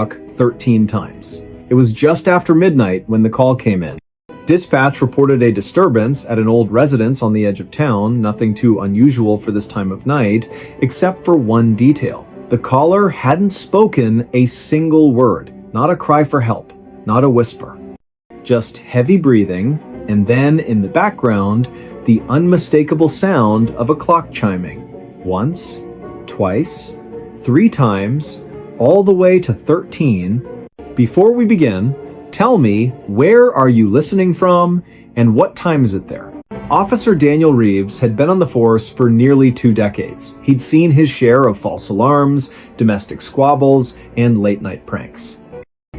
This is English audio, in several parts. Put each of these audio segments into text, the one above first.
13 times. It was just after midnight when the call came in. Dispatch reported a disturbance at an old residence on the edge of town, nothing too unusual for this time of night, except for one detail. The caller hadn't spoken a single word, not a cry for help, not a whisper. Just heavy breathing, and then in the background, the unmistakable sound of a clock chiming. Once, twice, 3 times, all the way to 13. Before we begin, tell me, where are you listening from, and what time is it there? Officer Daniel Reeves had been on the force for nearly 2 decades. He'd seen his share of false alarms, domestic squabbles, and late-night pranks.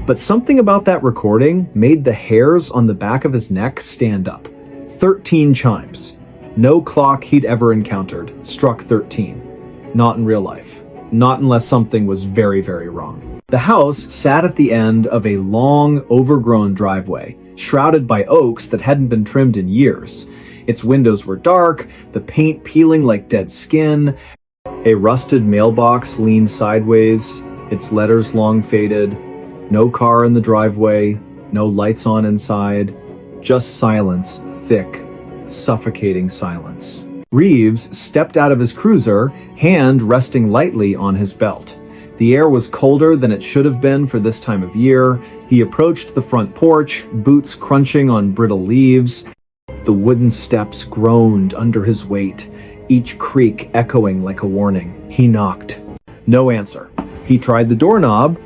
But something about that recording made the hairs on the back of his neck stand up. 13 chimes. No clock he'd ever encountered struck 13. Not in real life. Not unless something was very, very wrong. The house sat at the end of a long, overgrown driveway, shrouded by oaks that hadn't been trimmed in years. Its windows were dark, the paint peeling like dead skin. A rusted mailbox leaned sideways, its letters long faded. No car in the driveway, no lights on inside. Just silence, thick, suffocating silence. Reeves stepped out of his cruiser, hand resting lightly on his belt. The air was colder than it should have been for this time of year. He approached the front porch, boots crunching on brittle leaves. The wooden steps groaned under his weight, each creak echoing like a warning. He knocked. No answer. He tried the doorknob.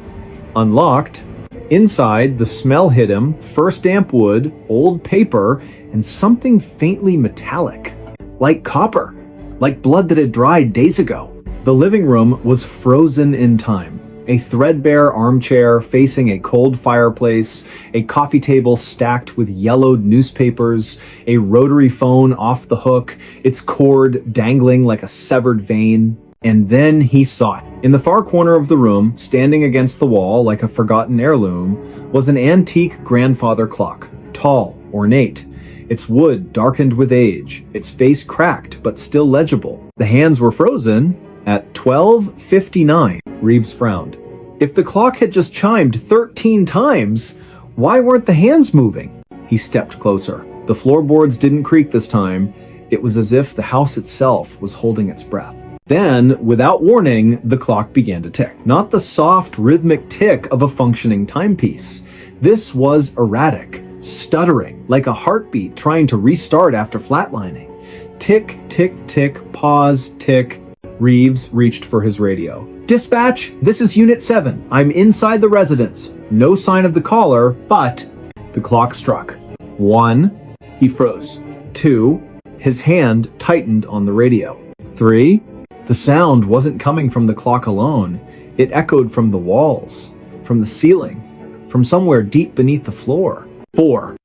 Unlocked. Inside, the smell hit him, first damp wood, old paper, and something faintly metallic. Like copper. Like blood that had dried days ago. The living room was frozen in time. A threadbare armchair facing a cold fireplace, a coffee table stacked with yellowed newspapers, a rotary phone off the hook, its cord dangling like a severed vein. And then he saw it. In the far corner of the room, standing against the wall like a forgotten heirloom, was an antique grandfather clock, tall, ornate. Its wood darkened with age, its face cracked but still legible. The hands were frozen at 12:59. Reeves frowned. If the clock had just chimed 13 times, why weren't the hands moving? He stepped closer. The floorboards didn't creak this time. It was as if the house itself was holding its breath. Then, without warning, the clock began to tick. Not the soft, rhythmic tick of a functioning timepiece. This was erratic, stuttering, like a heartbeat trying to restart after flatlining. Tick, tick, tick, pause, tick. Reeves reached for his radio. Dispatch, this is Unit 7. I'm inside the residence. No sign of the caller, but... The clock struck. 1. He froze. 2. His hand tightened on the radio. 3. The sound wasn't coming from the clock alone. It echoed from the walls, from the ceiling, from somewhere deep beneath the floor. 4.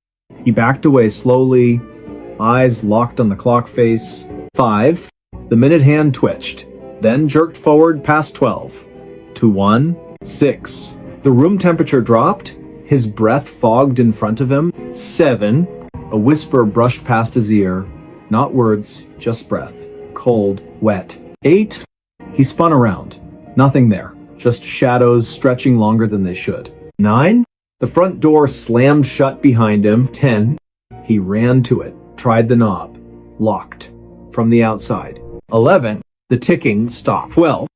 He backed away slowly, eyes locked on the clock face. 5. The minute hand twitched, then jerked forward past 12. To 1. 6. The room temperature dropped, his breath fogged in front of him. 7. A whisper brushed past his ear. Not words, just breath. Cold, wet. 8. He spun around. Nothing there. Just shadows stretching longer than they should. 9. The front door slammed shut behind him. 10. He ran to it, tried the knob. Locked. From the outside. 11. The ticking stopped. 12.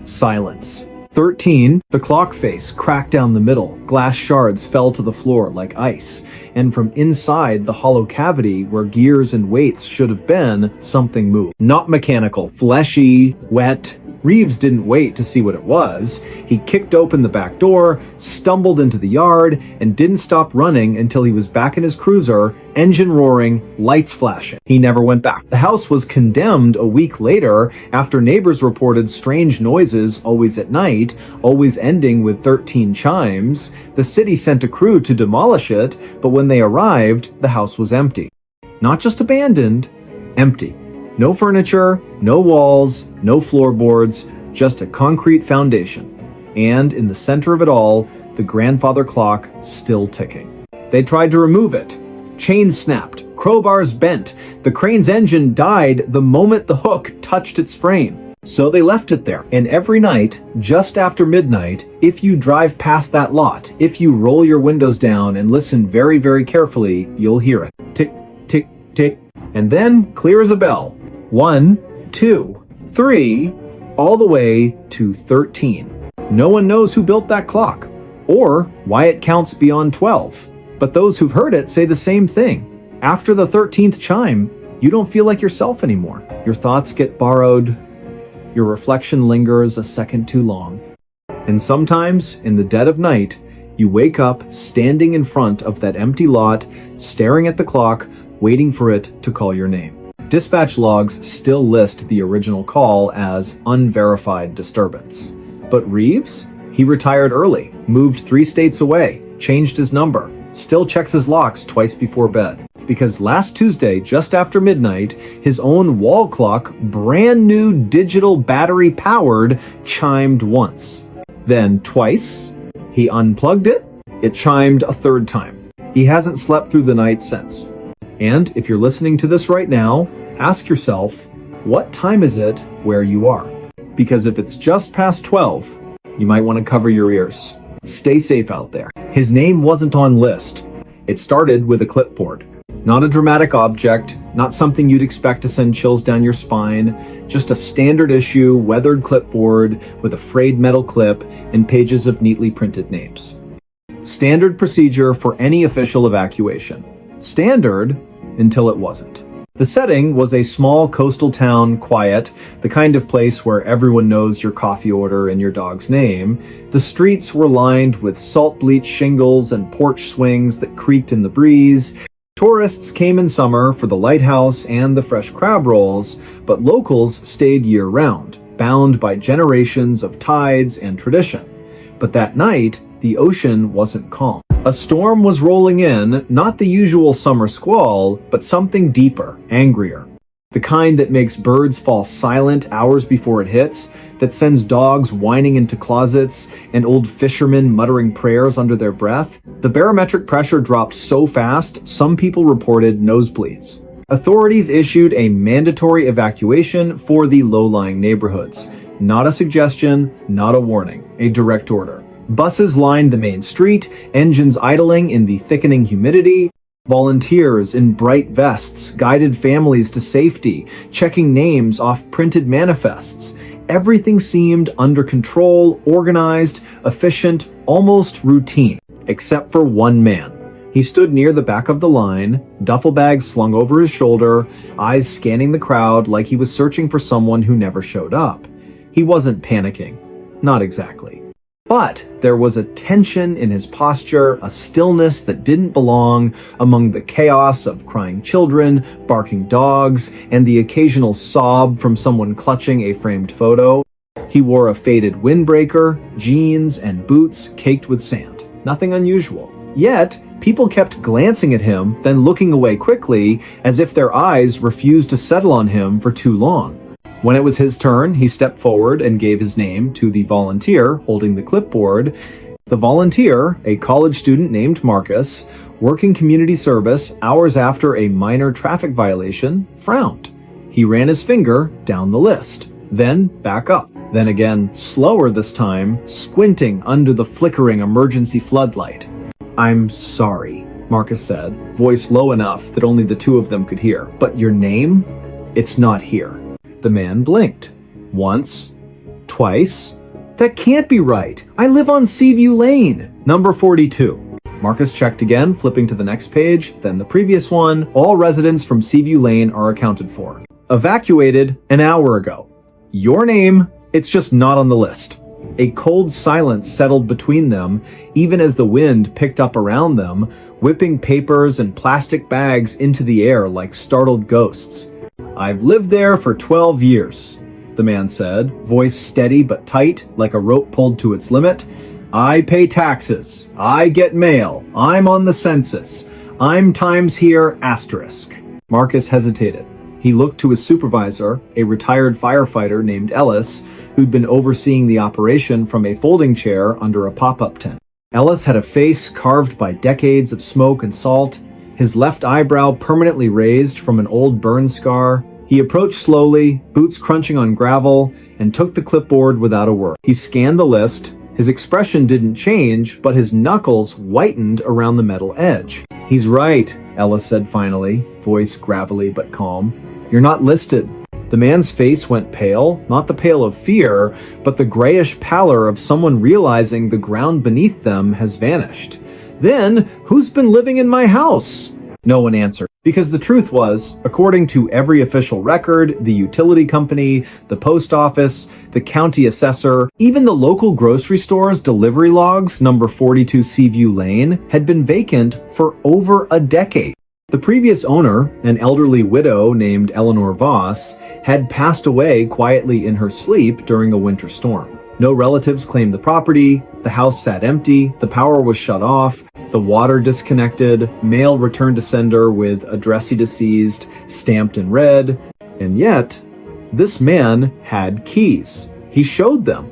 Silence. 13. The clock face cracked down the middle. Glass shards fell to the floor like ice. And from inside the hollow cavity where gears and weights should have been, something moved. Not mechanical. Fleshy. Wet. Reeves didn't wait to see what it was. He kicked open the back door, stumbled into the yard, and didn't stop running until he was back in his cruiser, engine roaring, lights flashing. He never went back. The house was condemned a week later after neighbors reported strange noises always at night, always ending with 13 chimes. The city sent a crew to demolish it, but when they arrived, the house was empty. Not just abandoned, empty. No furniture, no walls, no floorboards, just a concrete foundation. And in the center of it all, the grandfather clock still ticking. They tried to remove it. Chains snapped, crowbars bent. The crane's engine died the moment the hook touched its frame. So they left it there. And every night, just after midnight, if you drive past that lot, if you roll your windows down and listen very, very carefully, you'll hear it. Tick, tick, tick. And then, clear as a bell. 1, 2, 3, all the way to 13. No one knows who built that clock, or why it counts beyond 12. But those who've heard it say the same thing. After the 13th chime, you don't feel like yourself anymore. Your thoughts get borrowed. Your reflection lingers a second too long. And sometimes, in the dead of night, you wake up standing in front of that empty lot, staring at the clock, waiting for it to call your name. Dispatch logs still list the original call as unverified disturbance. But Reeves? He retired early, moved 3 states away, changed his number, still checks his locks twice before bed. Because last Tuesday, just after midnight, his own wall clock, brand new digital battery powered, chimed once. Then twice. He unplugged it. It chimed a 3rd time. He hasn't slept through the night since. And if you're listening to this right now, ask yourself, what time is it where you are? Because if it's just past 12, you might want to cover your ears. Stay safe out there. His name wasn't on list. It started with a clipboard. Not a dramatic object, not something you'd expect to send chills down your spine, just a standard issue, weathered clipboard with a frayed metal clip and pages of neatly printed names. Standard procedure for any official evacuation. Standard until it wasn't. The setting was a small coastal town, quiet, the kind of place where everyone knows your coffee order and your dog's name. The streets were lined with salt-bleached shingles and porch swings that creaked in the breeze. Tourists came in summer for the lighthouse and the fresh crab rolls, but locals stayed year-round, bound by generations of tides and tradition. But that night, the ocean wasn't calm. A storm was rolling in, not the usual summer squall, but something deeper, angrier. The kind that makes birds fall silent hours before it hits, that sends dogs whining into closets and old fishermen muttering prayers under their breath. The barometric pressure dropped so fast, some people reported nosebleeds. Authorities issued a mandatory evacuation for the low-lying neighborhoods. Not a suggestion, not a warning, a direct order. Buses lined the main street, engines idling in the thickening humidity. Volunteers in bright vests guided families to safety, checking names off printed manifests. Everything seemed under control, organized, efficient, almost routine, except for one man. He stood near the back of the line, duffel bag slung over his shoulder, eyes scanning the crowd like he was searching for someone who never showed up. He wasn't panicking. Not exactly. But there was a tension in his posture, a stillness that didn't belong among the chaos of crying children, barking dogs, and the occasional sob from someone clutching a framed photo. He wore a faded windbreaker, jeans, and boots caked with sand. Nothing unusual. Yet, people kept glancing at him, then looking away quickly, as if their eyes refused to settle on him for too long. When it was his turn, he stepped forward and gave his name to the volunteer holding the clipboard. The volunteer, a college student named Marcus, working community service hours after a minor traffic violation, frowned. He ran his finger down the list, then back up, then again, slower this time, squinting under the flickering emergency floodlight. "I'm sorry," Marcus said, voice low enough that only the two of them could hear. "But your name? It's not here." The man blinked. Once. Twice. "That can't be right. I live on Seaview Lane, number 42. Marcus checked again, flipping to the next page, then the previous one. All residents from Seaview Lane are accounted for. Evacuated an hour ago. Your name, it's just not on the list. A cold silence settled between them, even as the wind picked up around them, whipping papers and plastic bags into the air like startled ghosts. "I've lived there for 12 years, the man said, voice steady but tight, like a rope pulled to its limit. "I pay taxes. I get mail. I'm on the census. I'm times here asterisk." Marcus hesitated. He looked to his supervisor, a retired firefighter named Ellis, who'd been overseeing the operation from a folding chair under a pop-up tent. Ellis had a face carved by decades of smoke and salt, his left eyebrow permanently raised from an old burn scar. He He approached slowly, boots crunching on gravel, and took the clipboard without a word. He scanned the list. His expression didn't change, but his knuckles whitened around the metal edge. "He's right," Ellis said finally, voice gravelly but calm. "You're not listed." The man's face went pale, not the pale of fear, but the grayish pallor of someone realizing the ground beneath them has vanished. "Then, who's been living in my house?" No one answered. Because the truth was, according to every official record, the utility company, the post office, the county assessor, even the local grocery store's delivery logs, number 42 Seaview Lane, had been vacant for over a decade. The previous owner, an elderly widow named Eleanor Voss, had passed away quietly in her sleep during a winter storm. No relatives claimed the property, the house sat empty, the power was shut off, the water disconnected, mail returned to sender with addressee deceased stamped in red, and yet, this man had keys. He showed them.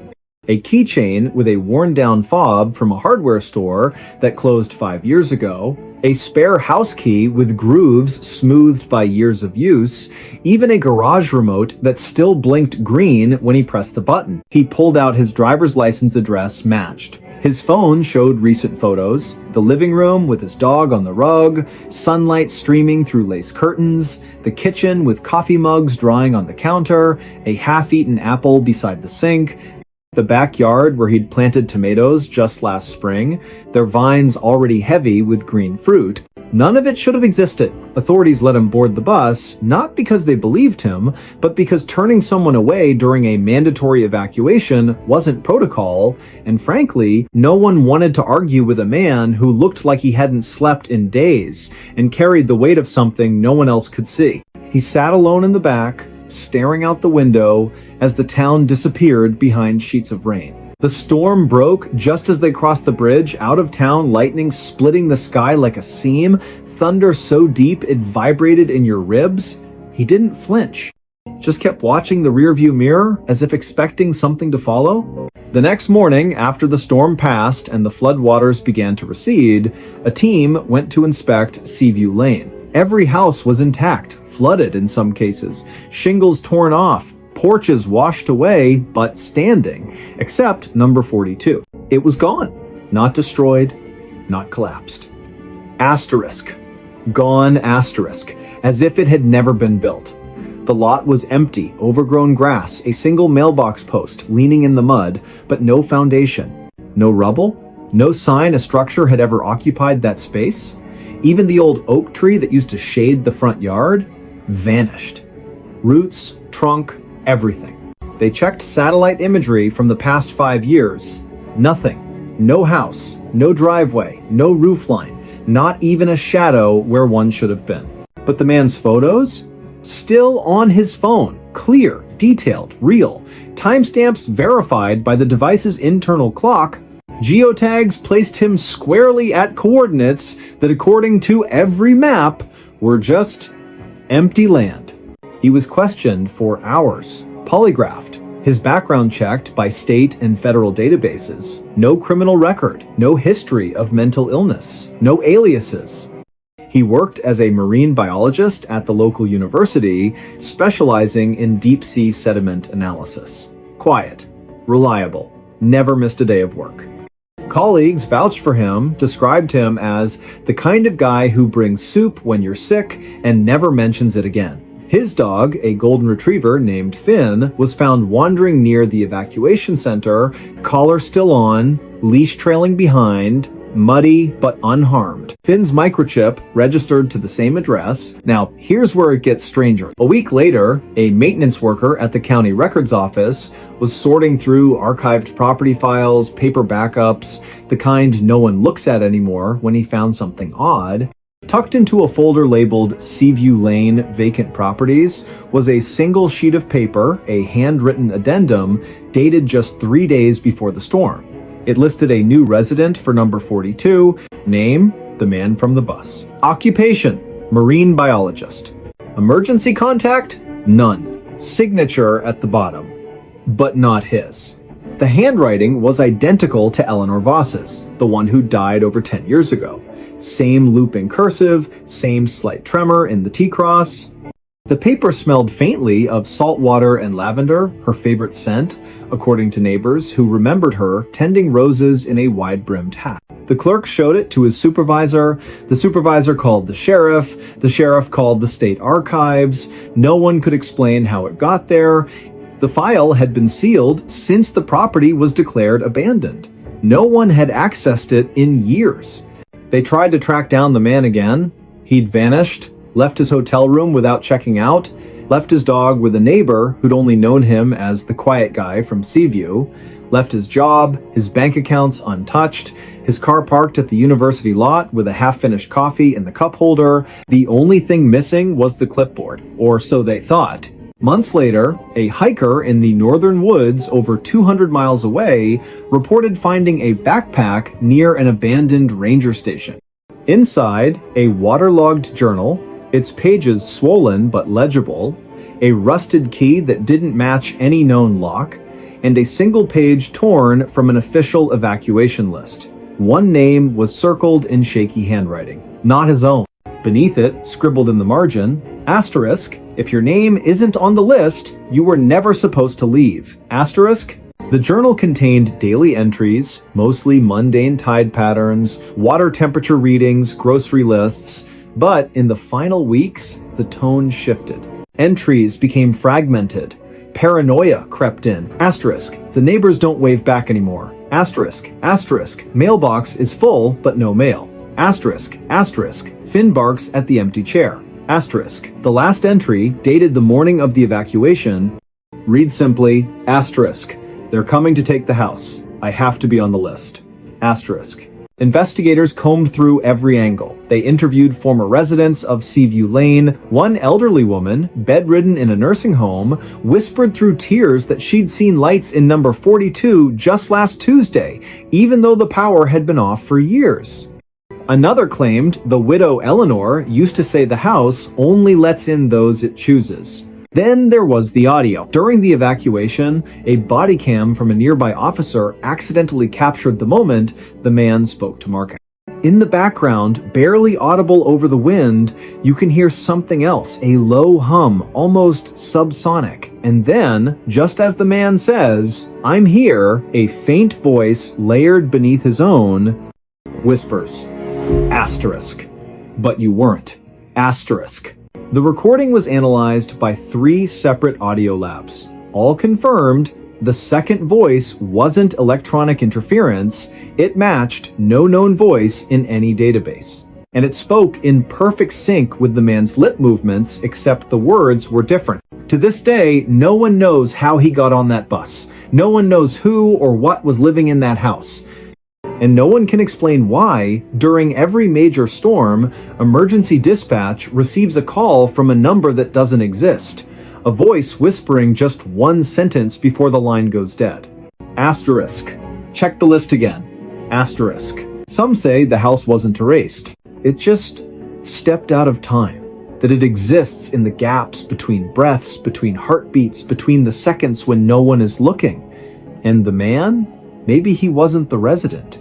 A keychain with a worn-down fob from a hardware store that closed 5 years ago, a spare house key with grooves smoothed by years of use, even a garage remote that still blinked green when he pressed the button. He pulled out his driver's license address matched. His phone showed recent photos, the living room with his dog on the rug, sunlight streaming through lace curtains, the kitchen with coffee mugs drying on the counter, a half-eaten apple beside the sink, the backyard where he'd planted tomatoes just last spring, their vines already heavy with green fruit. None of it should have existed. Authorities let him board the bus, not because they believed him, but because turning someone away during a mandatory evacuation wasn't protocol, and frankly, no one wanted to argue with a man who looked like he hadn't slept in days and carried the weight of something no one else could see. He sat alone in the back, staring out the window as the town disappeared behind sheets of rain. The storm broke just as they crossed the bridge, out of town, lightning splitting the sky like a seam, thunder so deep it vibrated in your ribs. He didn't flinch, just kept watching the rearview mirror as if expecting something to follow. The next morning, after the storm passed and the floodwaters began to recede, a team went to inspect Seaview Lane. Every house was intact, flooded in some cases, shingles torn off, porches washed away, but standing, except number 42. It was gone. Not destroyed, not collapsed. Asterisk. Gone asterisk, as if it had never been built. The lot was empty, overgrown grass, a single mailbox post leaning in the mud, but no foundation. No rubble? No sign a structure had ever occupied that space? Even the old oak tree that used to shade the front yard vanished. Roots, trunk, everything. They checked satellite imagery from the past 5 years. Nothing. No house, no driveway, no roofline, not even a shadow where one should have been. But the man's photos? Still on his phone. Clear, detailed, real. Timestamps verified by the device's internal clock. Geotags placed him squarely at coordinates that, according to every map, were just empty land. He was questioned for hours, polygraphed, his background checked by state and federal databases. No criminal record, no history of mental illness, no aliases. He worked as a marine biologist at the local university, specializing in deep-sea sediment analysis. Quiet, reliable, never missed a day of work. Colleagues vouched for him, described him as the kind of guy who brings soup when you're sick and never mentions it again. His dog, a golden retriever named Finn, was found wandering near the evacuation center, collar still on, leash trailing behind, muddy but unharmed. Finn's microchip registered to the same address. Now, here's where it gets stranger. A week later, a maintenance worker at the county records office was sorting through archived property files, paper backups, the kind no one looks at anymore, when he found something odd. Tucked into a folder labeled Seaview Lane Vacant Properties was a single sheet of paper, a handwritten addendum, dated just 3 days before the storm. It listed a new resident for number 42, name, the man from the bus. Occupation, marine biologist. Emergency contact, none. Signature at the bottom, but not his. The handwriting was identical to Eleanor Voss's, the one who died over 10 years ago. Same looping cursive, same slight tremor in the T-cross. The paper smelled faintly of salt water and lavender, her favorite scent, according to neighbors who remembered her tending roses in a wide-brimmed hat. The clerk showed it to his supervisor. The supervisor called the sheriff. The sheriff called the state archives. No one could explain how it got there. The file had been sealed since the property was declared abandoned. No one had accessed it in years. They tried to track down the man again. He'd vanished, left his hotel room without checking out, left his dog with a neighbor who'd only known him as the quiet guy from Seaview, left his job, his bank accounts untouched, his car parked at the university lot with a half-finished coffee in the cup holder. The only thing missing was the clipboard, or so they thought. Months later, a hiker in the northern woods over 200 miles away reported finding a backpack near an abandoned ranger station. Inside, a waterlogged journal, its pages swollen but legible, a rusted key that didn't match any known lock, and a single page torn from an official evacuation list. One name was circled in shaky handwriting, not his own. Beneath it, scribbled in the margin, asterisk, if your name isn't on the list, you were never supposed to leave. Asterisk. The journal contained daily entries, mostly mundane tide patterns, water temperature readings, grocery lists, but in the final weeks, the tone shifted. Entries became fragmented. Paranoia crept in. Asterisk. The neighbors don't wave back anymore. Asterisk. Asterisk. Mailbox is full, but no mail. Asterisk. Asterisk. Finn barks at the empty chair. Asterisk. The last entry, dated the morning of the evacuation, reads simply, asterisk. They're coming to take the house. I have to be on the list. Asterisk. Investigators combed through every angle. They interviewed former residents of Seaview Lane. One elderly woman, bedridden in a nursing home, whispered through tears that she'd seen lights in number 42 just last Tuesday, even though the power had been off for years. Another claimed the widow Eleanor used to say the house only lets in those it chooses. Then there was the audio. During the evacuation, a body cam from a nearby officer accidentally captured the moment the man spoke to Mark. In the background, barely audible over the wind, you can hear something else, a low hum, almost subsonic. And then, just as the man says, "I'm here," a faint voice layered beneath his own whispers, asterisk. But you weren't. Asterisk. The recording was analyzed by 3 separate audio labs. All confirmed the second voice wasn't electronic interference, it matched no known voice in any database. And it spoke in perfect sync with the man's lip movements, except the words were different. To this day, no one knows how he got on that bus. No one knows who or what was living in that house. And no one can explain why, during every major storm, emergency dispatch receives a call from a number that doesn't exist. A voice whispering just one sentence before the line goes dead. Asterisk. Check the list again. Asterisk. Some say the house wasn't erased. It just stepped out of time. That it exists in the gaps between breaths, between heartbeats, between the seconds when no one is looking. And the man? Maybe he wasn't the resident.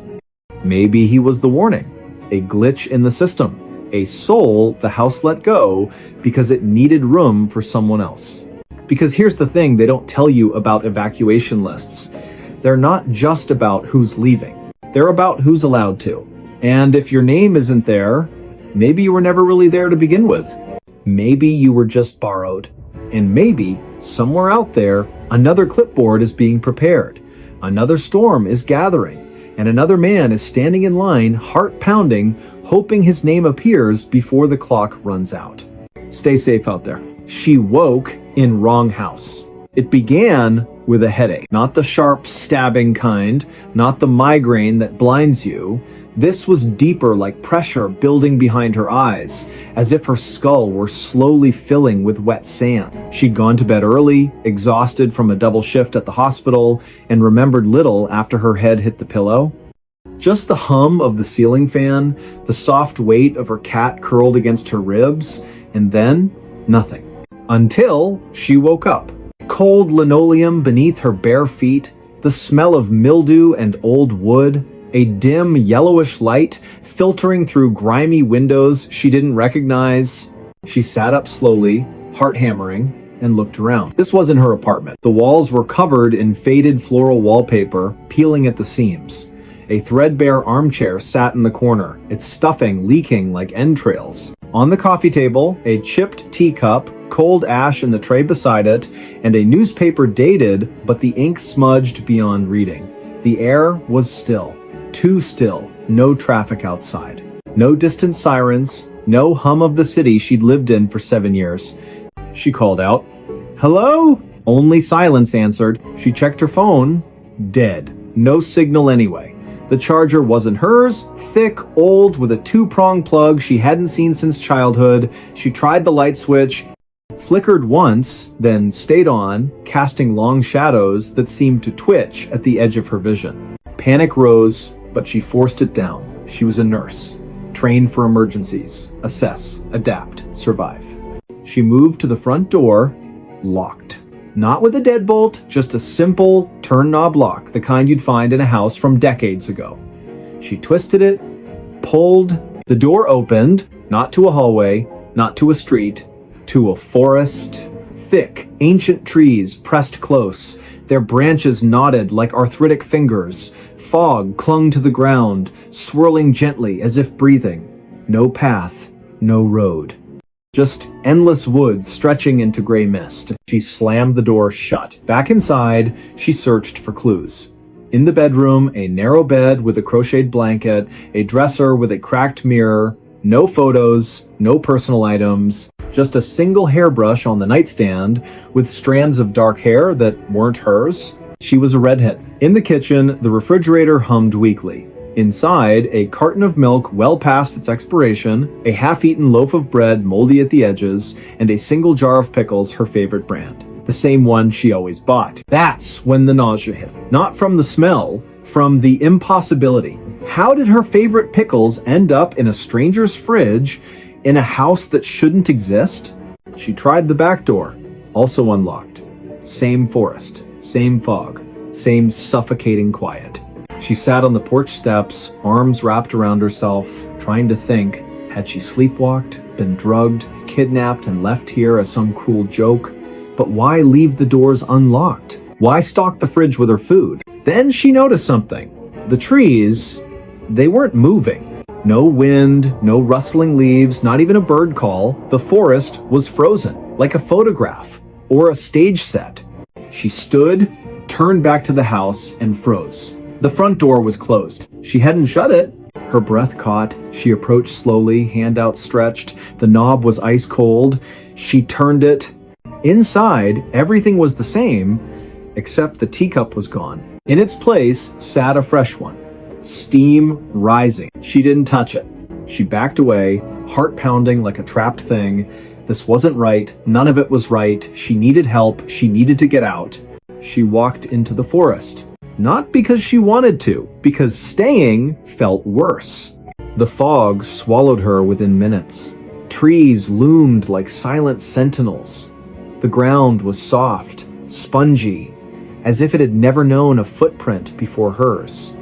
Maybe he was the warning, a glitch in the system, a soul the house let go because it needed room for someone else. Because here's the thing they don't tell you about evacuation lists. They're not just about who's leaving. They're about who's allowed to. And if your name isn't there, maybe you were never really there to begin with. Maybe you were just borrowed. And maybe, somewhere out there, another clipboard is being prepared. Another storm is gathering. And another man is standing in line, heart pounding, hoping his name appears before the clock runs out. Stay safe out there. She woke in wrong house. It began with a headache. Not the sharp, stabbing kind, not the migraine that blinds you. This was deeper, like pressure building behind her eyes, as if her skull were slowly filling with wet sand. She'd gone to bed early, exhausted from a double shift at the hospital, and remembered little after her head hit the pillow. Just the hum of the ceiling fan, the soft weight of her cat curled against her ribs, and then nothing. Until she woke up. Cold linoleum beneath her bare feet, the smell of mildew and old wood, a dim yellowish light filtering through grimy windows she didn't recognize. She sat up slowly, heart hammering, and looked around. This wasn't her apartment. The walls were covered in faded floral wallpaper, peeling at the seams. A threadbare armchair sat in the corner, its stuffing leaking like entrails. On the coffee table, a chipped teacup, cold ash in the tray beside it, and a newspaper dated, but the ink smudged beyond reading. The air was still. Too still. No traffic outside. No distant sirens. No hum of the city she'd lived in for 7 years. She called out, "Hello?" Only silence answered. She checked her phone. Dead. No signal anyway. The charger wasn't hers, thick, old, with a 2-prong plug she hadn't seen since childhood. She tried the light switch, flickered once, then stayed on, casting long shadows that seemed to twitch at the edge of her vision. Panic rose, but she forced it down. She was a nurse, trained for emergencies, assess, adapt, survive. She moved to the front door, locked. Not with a deadbolt, just a simple turn knob lock, the kind you'd find in a house from decades ago. She twisted it, pulled, the door opened, not to a hallway, not to a street, to a forest. Thick, ancient trees pressed close, their branches knotted like arthritic fingers. Fog clung to the ground, swirling gently as if breathing. No path, no road. Just endless woods stretching into gray mist. She slammed the door shut. Back inside, she searched for clues. In the bedroom, a narrow bed with a crocheted blanket, a dresser with a cracked mirror, no photos, no personal items, just a single hairbrush on the nightstand with strands of dark hair that weren't hers. She was a redhead. In the kitchen, the refrigerator hummed weakly. Inside, a carton of milk well past its expiration, a half-eaten loaf of bread moldy at the edges, and a single jar of pickles, her favorite brand. The same one she always bought. That's when the nausea hit. Not from the smell, from the impossibility. How did her favorite pickles end up in a stranger's fridge in a house that shouldn't exist? She tried the back door, also unlocked. Same forest, same fog, same suffocating quiet. She sat on the porch steps, arms wrapped around herself, trying to think, had she sleepwalked, been drugged, kidnapped, and left here as some cruel joke? But why leave the doors unlocked? Why stock the fridge with her food? Then she noticed something. The trees, they weren't moving. No wind, no rustling leaves, not even a bird call. The forest was frozen, like a photograph or a stage set. She stood, turned back to the house, and froze. The front door was closed. She hadn't shut it. Her breath caught. She approached slowly, hand outstretched. The knob was ice cold. She turned it. Inside, everything was the same, except the teacup was gone. In its place sat a fresh one, steam rising. She didn't touch it. She backed away, heart pounding like a trapped thing. This wasn't right. None of it was right. She needed help. She needed to get out. She walked into the forest. Not because she wanted to, because staying felt worse. The fog swallowed her within minutes. Trees loomed like silent sentinels. The ground was soft, spongy, as if it had never known a footprint before hers.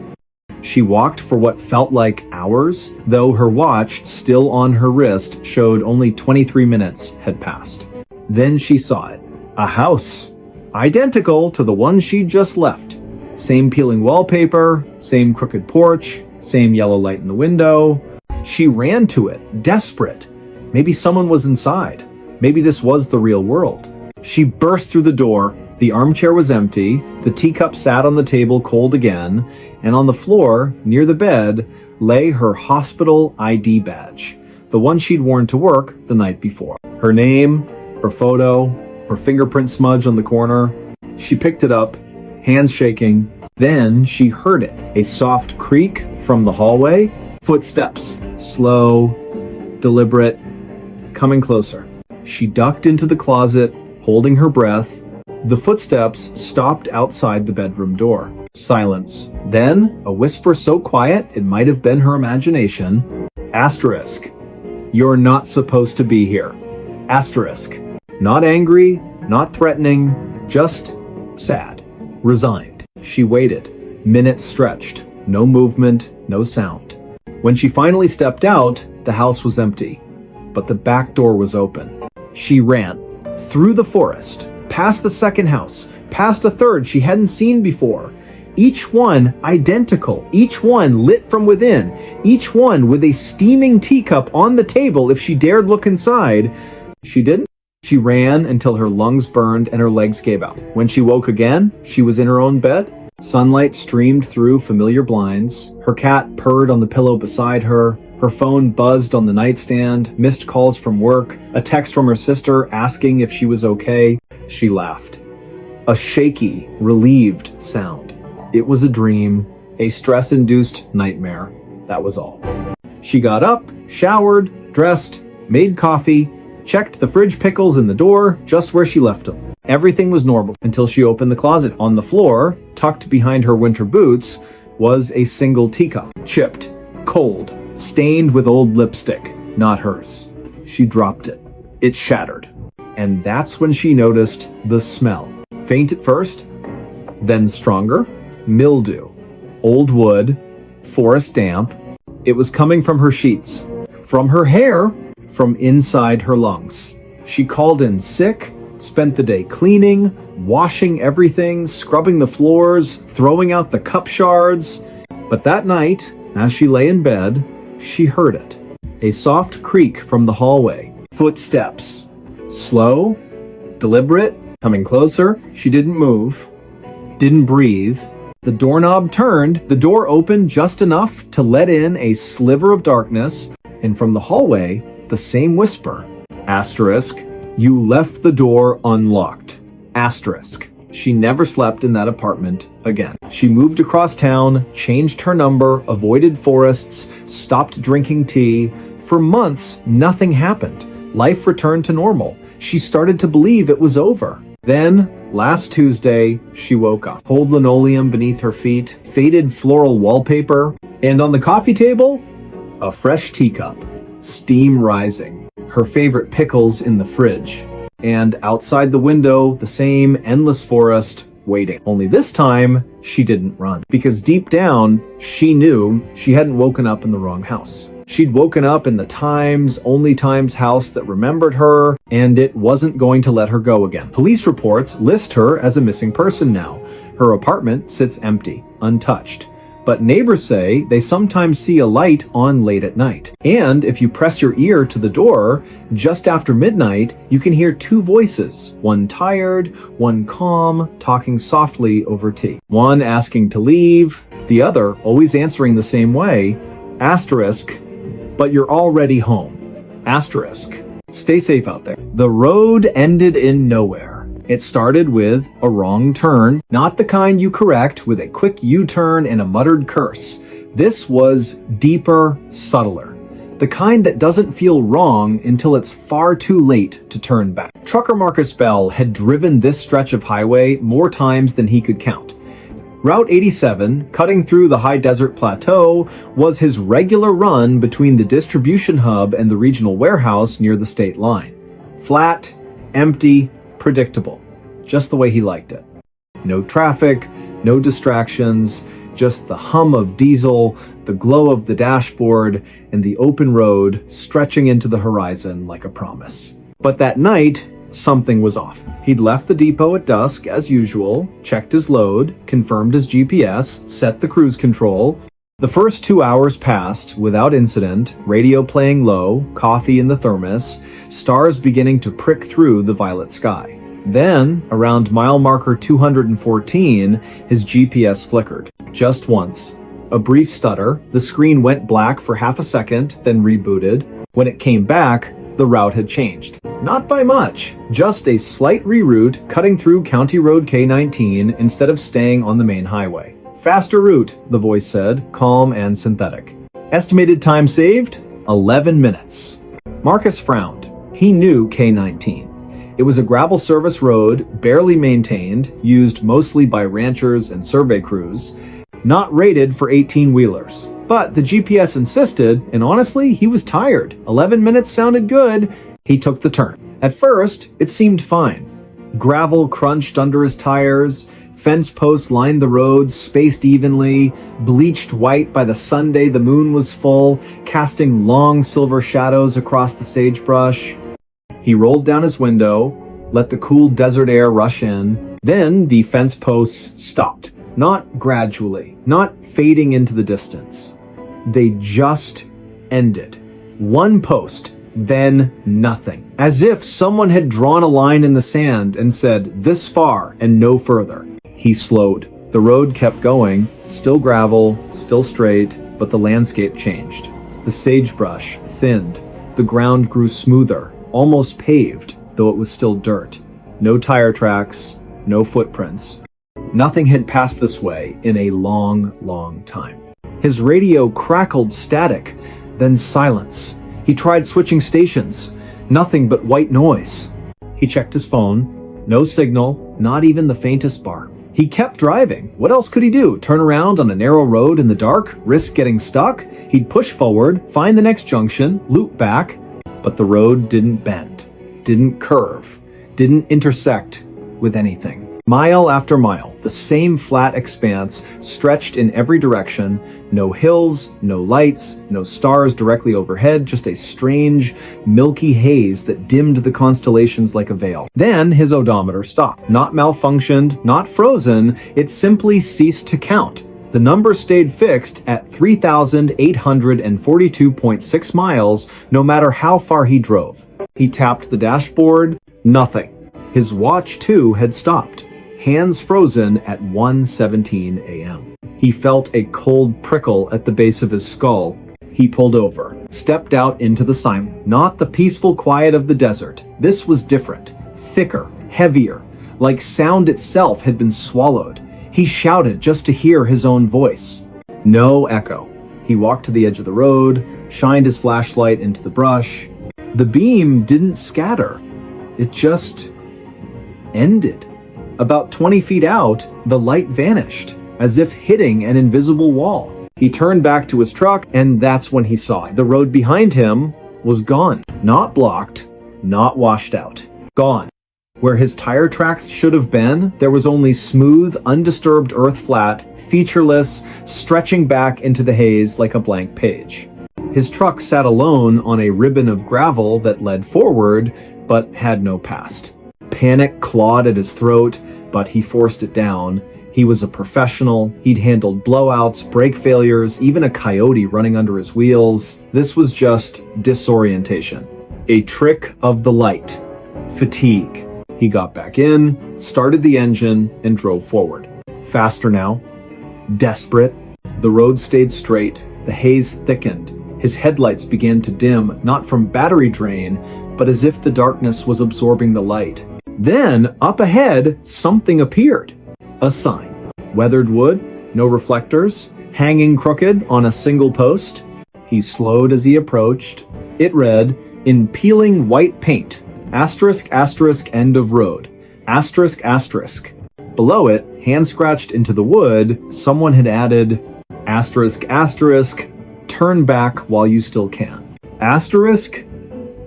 She walked for what felt like hours, though her watch, still on her wrist, showed only 23 minutes had passed. Then she saw it. A house. Identical to the one she'd just left. Same peeling wallpaper, same crooked porch, same yellow light in the window. She ran to it, desperate. Maybe someone was inside. Maybe this was the real world. She burst through the door. The armchair was empty. The teacup sat on the table cold again. And on the floor, near the bed, lay her hospital ID badge. The one she'd worn to work the night before. Her name, her photo, her fingerprint smudge on the corner. She picked it up, hands shaking. Then she heard it. A soft creak from the hallway. Footsteps. Slow, deliberate, coming closer. She ducked into the closet, holding her breath. The footsteps stopped outside the bedroom door. Silence. Then, a whisper so quiet it might have been her imagination. Asterisk. You're not supposed to be here. Asterisk. Not angry, not threatening, just sad. Resigned. She waited. Minutes stretched. No movement, no sound. When she finally stepped out, the house was empty. But the back door was open. She ran. through the forest, past the second house, past a third she hadn't seen before. Each one identical, each one lit from within, each one with a steaming teacup on the table if she dared look inside. She didn't. She ran until her lungs burned and her legs gave out. When she woke again, she was in her own bed. Sunlight streamed through familiar blinds. Her cat purred on the pillow beside her. Her phone buzzed on the nightstand, missed calls from work, a text from her sister asking if she was okay. She laughed. A shaky, relieved sound. It was a dream, a stress-induced nightmare. That was all. She got up, showered, dressed, made coffee, checked the fridge pickles in the door, just where she left them. Everything was normal until she opened the closet. On the floor, tucked behind her winter boots, was a single teacup. Chipped, cold, stained with old lipstick. Not hers. She dropped it. It shattered. And that's when she noticed the smell. Faint at first, then stronger. Mildew. Old wood. Forest damp. It was coming from her sheets. From her hair. From inside her lungs. She called in sick, spent the day cleaning, washing everything, scrubbing the floors, throwing out the cup shards. But that night, as she lay in bed, she heard it. A soft creak from the hallway. Footsteps. Slow, deliberate, coming closer. She didn't move, didn't breathe. The doorknob turned, the door opened just enough to let in a sliver of darkness, and from the hallway, the same whisper. Asterisk, you left the door unlocked. Asterisk. She never slept in that apartment again. She moved across town, changed her number, avoided forests, stopped drinking tea. For months, nothing happened. Life returned to normal. She started to believe it was over. Then, last Tuesday, she woke up. Cold linoleum beneath her feet, faded floral wallpaper, and on the coffee table, a fresh teacup. Steam rising, her favorite pickles in the fridge, and outside the window, the same endless forest waiting. Only this time, she didn't run, because deep down, she knew she hadn't woken up in the wrong house. She'd woken up in the only Times house that remembered her, and it wasn't going to let her go again. Police reports list her as a missing person now. Her apartment sits empty, untouched. But neighbors say they sometimes see a light on late at night. And if you press your ear to the door, just after midnight, you can hear two voices, one tired, one calm, talking softly over tea. One asking to leave, the other always answering the same way. Asterisk, but you're already home. Asterisk, stay safe out there. The road ended in nowhere. It started with a wrong turn, not the kind you correct with a quick U-turn and a muttered curse. This was deeper, subtler. The kind that doesn't feel wrong until it's far too late to turn back. Trucker Marcus Bell had driven this stretch of highway more times than he could count. Route 87, cutting through the high desert plateau, was his regular run between the distribution hub and the regional warehouse near the state line. Flat, empty, predictable, just the way he liked it. No traffic, no distractions, just the hum of diesel, the glow of the dashboard, and the open road stretching into the horizon like a promise. But that night, something was off. He'd left the depot at dusk as usual, checked his load, confirmed his GPS, set the cruise control. The first 2 hours passed without incident, radio playing low, coffee in the thermos, stars beginning to prick through the violet sky. Then, around mile marker 214, his GPS flickered. Just once. A brief stutter, the screen went black for half a second, then rebooted. When it came back, the route had changed. Not by much, just a slight reroute cutting through County Road K19 instead of staying on the main highway. Faster route, the voice said, calm and synthetic. Estimated time saved? 11 minutes. Marcus frowned. He knew K19. It was a gravel service road, barely maintained, used mostly by ranchers and survey crews, not rated for 18-wheelers. But the GPS insisted, and honestly, he was tired. 11 minutes sounded good. He took the turn. At first, it seemed fine. Gravel crunched under his tires, fence posts lined the road, spaced evenly, bleached white by the Sunday the moon was full, casting long silver shadows across the sagebrush. He rolled down his window, let the cool desert air rush in. Then the fence posts stopped. Not gradually, not fading into the distance. They just ended. One post, then nothing. As if someone had drawn a line in the sand and said, "This far and no further." He slowed. The road kept going, still gravel, still straight, but the landscape changed. The sagebrush thinned. The ground grew smoother, almost paved, though it was still dirt. No tire tracks, no footprints. Nothing had passed this way in a long, long time. His radio crackled static, then silence. He tried switching stations. Nothing but white noise. He checked his phone. No signal, not even the faintest bar. He kept driving. What else could he do? Turn around on a narrow road in the dark? Risk getting stuck? He'd push forward, find the next junction, loop back. But the road didn't bend, didn't curve, didn't intersect with anything. Mile after mile, the same flat expanse stretched in every direction. No hills, no lights, no stars directly overhead, just a strange, milky haze that dimmed the constellations like a veil. Then his odometer stopped. Not malfunctioned, not frozen, it simply ceased to count. The number stayed fixed at 3,842.6 miles, no matter how far he drove. He tapped the dashboard. Nothing. His watch, too, had stopped. Hands frozen at 1:17 a.m. He felt a cold prickle at the base of his skull. He pulled over, stepped out into the silence. Not the peaceful quiet of the desert. This was different, thicker, heavier, like sound itself had been swallowed. He shouted just to hear his own voice. No echo. He walked to the edge of the road, shined his flashlight into the brush. The beam didn't scatter. It just ended. About 20 feet out, the light vanished, as if hitting an invisible wall. He turned back to his truck, and that's when he saw it. The road behind him was gone. Not blocked, not washed out. Gone. Where his tire tracks should have been, there was only smooth, undisturbed earth flat, featureless, stretching back into the haze like a blank page. His truck sat alone on a ribbon of gravel that led forward, but had no past. Panic clawed at his throat, but he forced it down. He was a professional. He'd handled blowouts, brake failures, even a coyote running under his wheels. This was just disorientation. A trick of the light. Fatigue. He got back in, started the engine, and drove forward. Faster now. Desperate. The road stayed straight. The haze thickened. His headlights began to dim, not from battery drain, but as if the darkness was absorbing the light. Then, up ahead, something appeared. A sign. Weathered wood, no reflectors, hanging crooked on a single post. He slowed as he approached. It read, in peeling white paint, asterisk, asterisk, end of road, asterisk, asterisk. Below it, hand scratched into the wood, someone had added, asterisk, asterisk, turn back while you still can. Asterisk,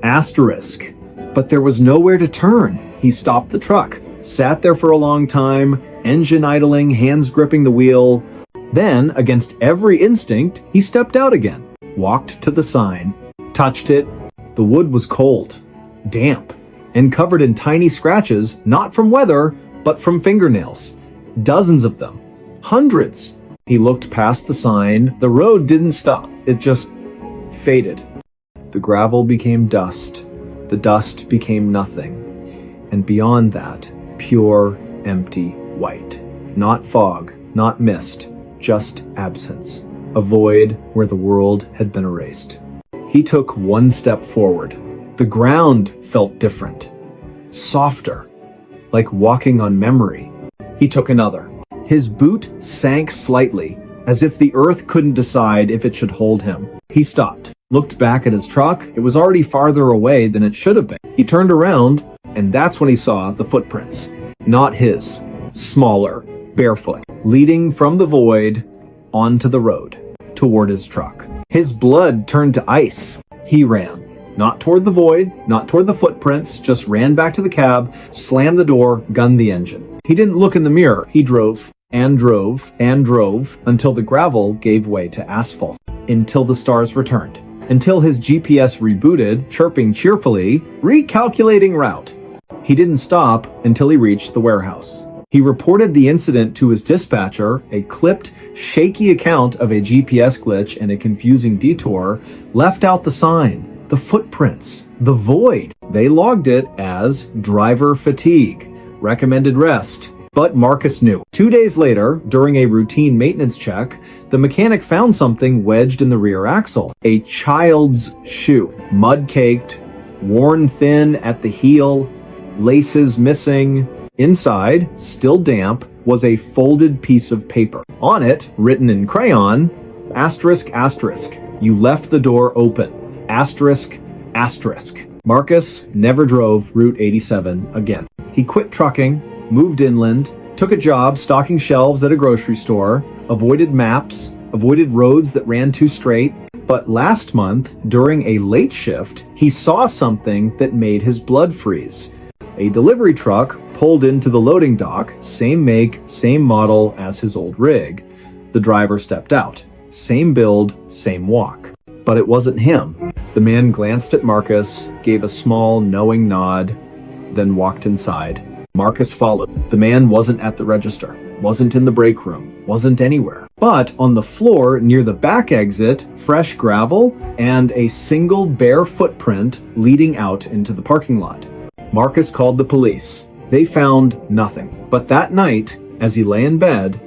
asterisk. But there was nowhere to turn. He stopped the truck, sat there for a long time, engine idling, hands gripping the wheel. Then, against every instinct, he stepped out again, walked to the sign, touched it. The wood was cold, damp, and covered in tiny scratches, not from weather, but from fingernails. Dozens of them. Hundreds. He looked past the sign. The road didn't stop. It just faded. The gravel became dust. The dust became nothing. And beyond that, pure, empty white. Not fog, not mist, just absence. A void where the world had been erased. He took one step forward. The ground felt different. Softer. Like walking on memory. He took another. His boot sank slightly, as if the earth couldn't decide if it should hold him. He stopped, looked back at his truck. It was already farther away than it should have been. He turned around, and that's when he saw the footprints. Not his. Smaller, barefoot, leading from the void onto the road, toward his truck. His blood turned to ice. He ran. Not toward the void, not toward the footprints, just ran back to the cab, slammed the door, gunned the engine. He didn't look in the mirror. He drove, and drove, and drove, until the gravel gave way to asphalt. Until the stars returned. Until his GPS rebooted, chirping cheerfully, recalculating route. He didn't stop until he reached the warehouse. He reported the incident to his dispatcher. A clipped, shaky account of a GPS glitch and a confusing detour left out the sign, the footprints, the void. They logged it as driver fatigue, recommended rest. But Marcus knew. 2 days later, during a routine maintenance check, the mechanic found something wedged in the rear axle. A child's shoe, mud-caked, worn thin at the heel, laces missing. Inside, still damp, was a folded piece of paper. On it, written in crayon, asterisk, asterisk, you left the door open, asterisk, asterisk. Marcus never drove Route 87 again. He quit trucking, moved inland, took a job stocking shelves at a grocery store, avoided maps, avoided roads that ran too straight. But last month, during a late shift, he saw something that made his blood freeze. A delivery truck pulled into the loading dock, same make, same model as his old rig. The driver stepped out. Same build, same walk. But it wasn't him. The man glanced at Marcus, gave a small, knowing nod, then walked inside. Marcus followed. The man wasn't at the register, wasn't in the break room, wasn't anywhere. But on the floor near the back exit, fresh gravel and a single bare footprint leading out into the parking lot. Marcus called the police. They found nothing. But that night, as he lay in bed,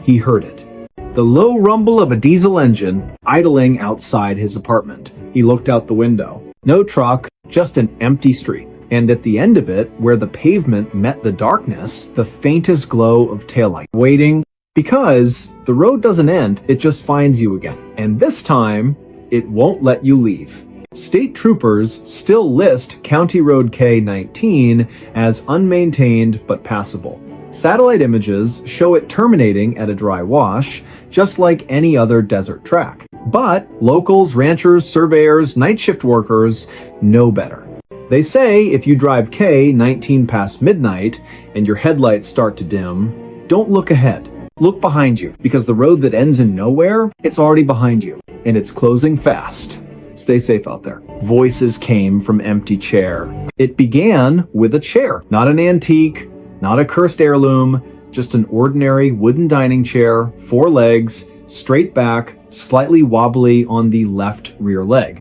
he heard it. The low rumble of a diesel engine idling outside his apartment. He looked out the window. No truck, just an empty street. And at the end of it, where the pavement met the darkness, the faintest glow of taillight. Waiting, because the road doesn't end, it just finds you again. And this time, it won't let you leave. State troopers still list County Road K-19 as unmaintained but passable. Satellite images show it terminating at a dry wash, just like any other desert track. But locals, ranchers, surveyors, night shift workers know better. They say if you drive K-19 past midnight and your headlights start to dim, don't look ahead. Look behind you, because the road that ends in nowhere, it's already behind you, and it's closing fast. Stay safe out there. Voices came from empty chair. It began with a chair, not an antique, not a cursed heirloom, just an ordinary wooden dining chair, 4 legs, straight back, slightly wobbly on the left rear leg.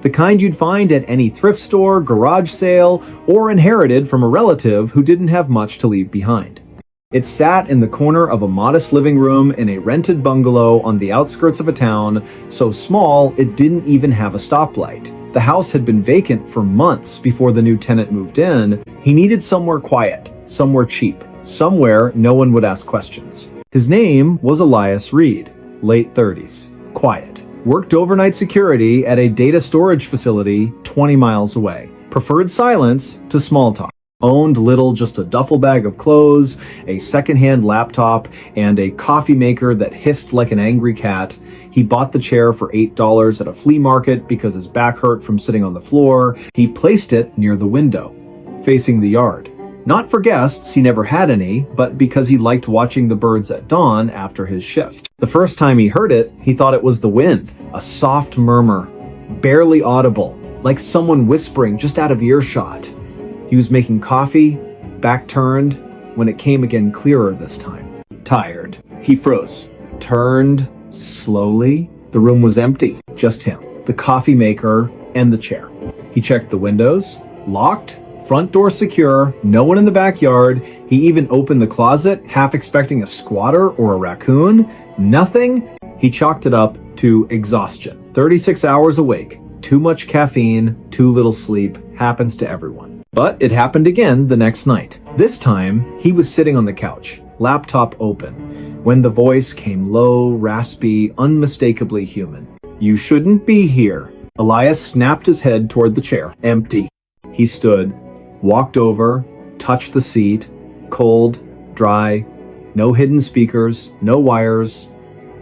The kind you'd find at any thrift store, garage sale, or inherited from a relative who didn't have much to leave behind. It sat in the corner of a modest living room in a rented bungalow on the outskirts of a town so small it didn't even have a stoplight. The house had been vacant for months before the new tenant moved in. He needed somewhere quiet, somewhere cheap, somewhere no one would ask questions. His name was Elias Reed, late 30s, quiet. Worked overnight security at a data storage facility 20 miles away. Preferred silence to small talk. Owned little, just a duffel bag of clothes, a secondhand laptop, and a coffee maker that hissed like an angry cat. He bought the chair for $8 at a flea market because his back hurt from sitting on the floor. He placed it near the window, facing the yard. Not for guests, he never had any, but because he liked watching the birds at dawn after his shift. The first time he heard it, he thought it was the wind, a soft murmur, barely audible, like someone whispering just out of earshot. He was making coffee, back turned, when it came again clearer this time. Tired. He froze, turned slowly. The room was empty, just him, the coffee maker, and the chair. He checked the windows, locked, front door secure, no one in the backyard. He even opened the closet, half expecting a squatter or a raccoon. Nothing. He chalked it up to exhaustion. 36 hours awake, too much caffeine, too little sleep, happens to everyone. But it happened again the next night. This time, he was sitting on the couch, laptop open, when the voice came low, raspy, unmistakably human. You shouldn't be here. Elias snapped his head toward the chair. Empty. He stood, walked over, touched the seat, cold, dry, no hidden speakers, no wires,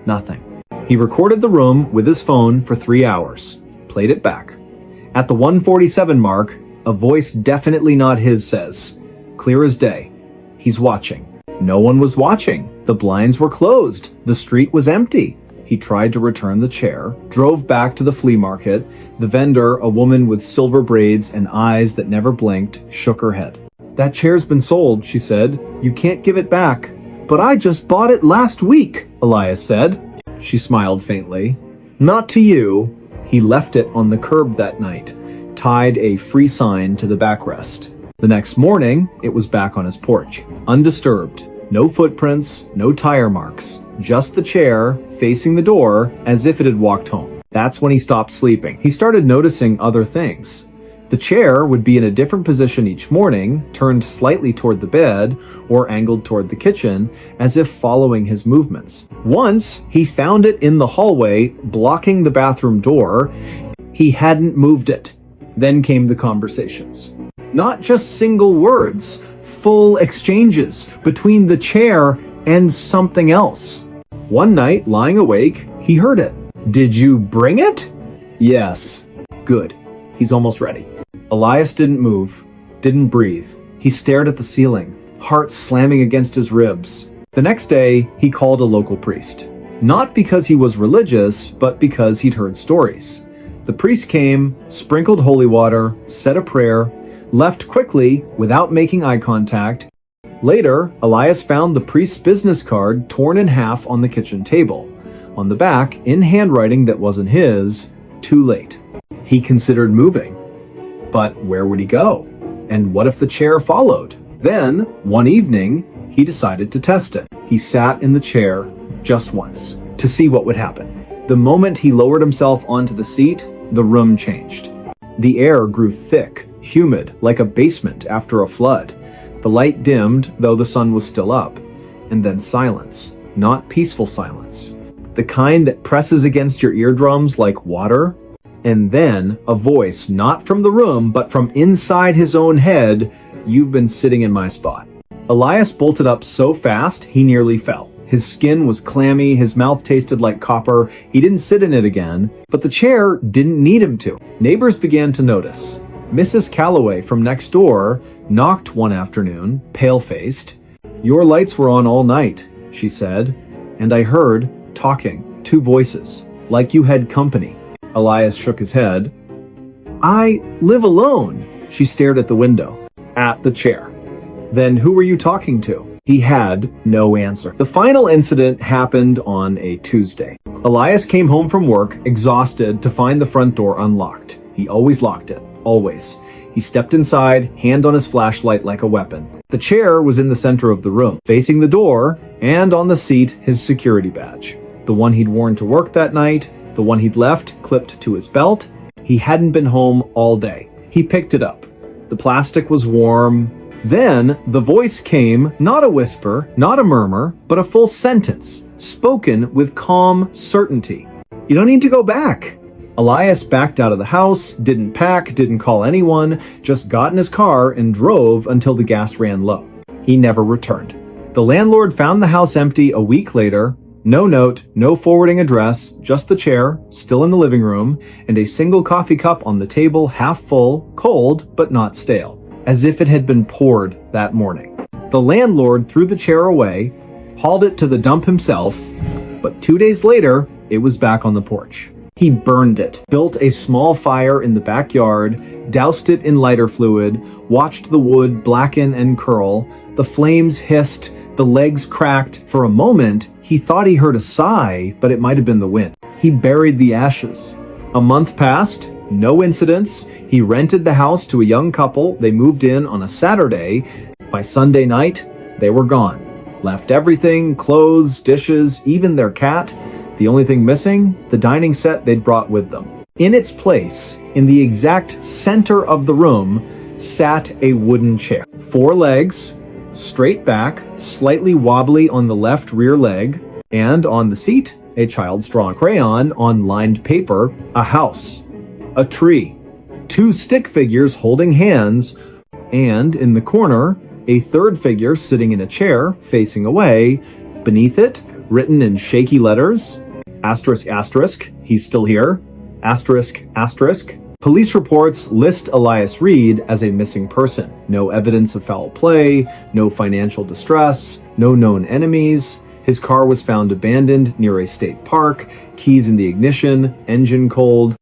nothing. He recorded the room with his phone for 3 hours, played it back. At the 1:47 mark, a voice definitely not his says, clear as day, he's watching. No one was watching. The blinds were closed. The street was empty. He tried to return the chair, drove back to the flea market. The vendor, a woman with silver braids and eyes that never blinked, shook her head. "That chair's been sold," she said. "You can't give it back." "But I just bought it last week," Elias said. She smiled faintly. "Not to you." He left it on the curb that night, tied a free sign to the backrest. The next morning, it was back on his porch, undisturbed. No footprints, no tire marks, just the chair facing the door as if it had walked home. That's when he stopped sleeping. He started noticing other things. The chair would be in a different position each morning, turned slightly toward the bed or angled toward the kitchen, as if following his movements. Once, he found it in the hallway, blocking the bathroom door. He hadn't moved it. Then came the conversations. Not just single words, full exchanges between the chair and something else. One night, lying awake, he heard it. "Did you bring it?" "Yes." "Good. He's almost ready." Elias didn't move, didn't breathe. He stared at the ceiling, heart slamming against his ribs. The next day, he called a local priest. Not because he was religious, but because he'd heard stories. The priest came, sprinkled holy water, said a prayer, left quickly without making eye contact. Later, Elias found the priest's business card torn in half on the kitchen table. On the back, in handwriting that wasn't his, "Too late." He considered moving. But where would he go? And what if the chair followed? Then, one evening, he decided to test it. He sat in the chair just once to see what would happen. The moment he lowered himself onto the seat, the room changed. The air grew thick, humid, like a basement after a flood. The light dimmed, though the sun was still up. And then silence. Not peaceful silence. The kind that presses against your eardrums like water. And then a voice, not from the room, but from inside his own head, "You've been sitting in my spot." Elias bolted up so fast, he nearly fell. His skin was clammy, his mouth tasted like copper. He didn't sit in it again, but the chair didn't need him to. Neighbors began to notice. Mrs. Calloway from next door knocked one afternoon, pale-faced. "Your lights were on all night," she said, "and I heard talking, two voices, like you had company." Elias shook his head. "I live alone." She stared at the window, at the chair. "Then who were you talking to?" He had no answer. The final incident happened on a Tuesday. Elias came home from work, exhausted, to find the front door unlocked. He always locked it. Always. He stepped inside, hand on his flashlight like a weapon. The chair was in the center of the room, facing the door, and on the seat, his security badge. The one he'd worn to work that night, the one he'd left clipped to his belt. He hadn't been home all day. He picked it up. The plastic was warm. Then the voice came, not a whisper, not a murmur, but a full sentence, spoken with calm certainty. "You don't need to go back." Elias backed out of the house, didn't pack, didn't call anyone, just got in his car and drove until the gas ran low. He never returned. The landlord found the house empty a week later. No note, no forwarding address, just the chair, still in the living room, and a single coffee cup on the table, half full, cold, but not stale, as if it had been poured that morning. The landlord threw the chair away, hauled it to the dump himself, but 2 days later, it was back on the porch. He burned it, built a small fire in the backyard, doused it in lighter fluid, watched the wood blacken and curl. The flames hissed, the legs cracked. For a moment, he thought he heard a sigh, but it might have been the wind. He buried the ashes. A month passed, no incidents. He rented the house to a young couple. They moved in on a Saturday. By Sunday night, they were gone. Left everything, clothes, dishes, even their cat. The only thing missing, the dining set they'd brought with them. In its place, in the exact center of the room, sat a wooden chair. 4 legs, straight back, slightly wobbly on the left rear leg, and on the seat, a child's drawing crayon on lined paper, a house, a tree, 2 stick figures holding hands, and in the corner, a third figure sitting in a chair facing away. Beneath it, written in shaky letters, asterisk asterisk, he's still here, asterisk asterisk. Police reports list Elias Reed as a missing person. No evidence of foul play, no financial distress, no known enemies. His car was found abandoned near a state park, keys in the ignition, engine cold.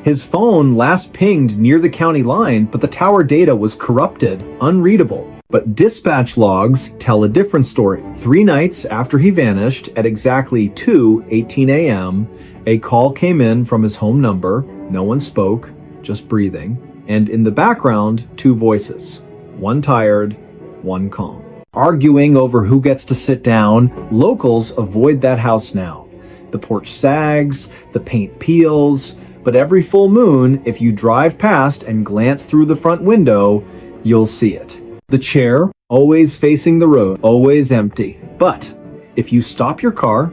His phone last pinged near the county line, but the tower data was corrupted, unreadable. But dispatch logs tell a different story. 3 nights after he vanished, at exactly 2:18 a.m., a call came in from his home number. No one spoke, just breathing. And in the background, 2 voices. One tired, one calm. Arguing over who gets to sit down, locals avoid that house now. The porch sags, the paint peels, but every full moon, if you drive past and glance through the front window, you'll see it. The chair, always facing the road, always empty. But if you stop your car,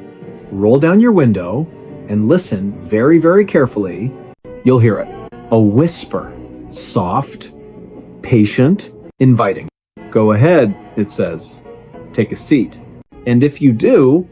roll down your window, and listen very, very carefully, you'll hear it. A whisper. Soft, patient, inviting. Go ahead, it says. Take a seat. And if you do,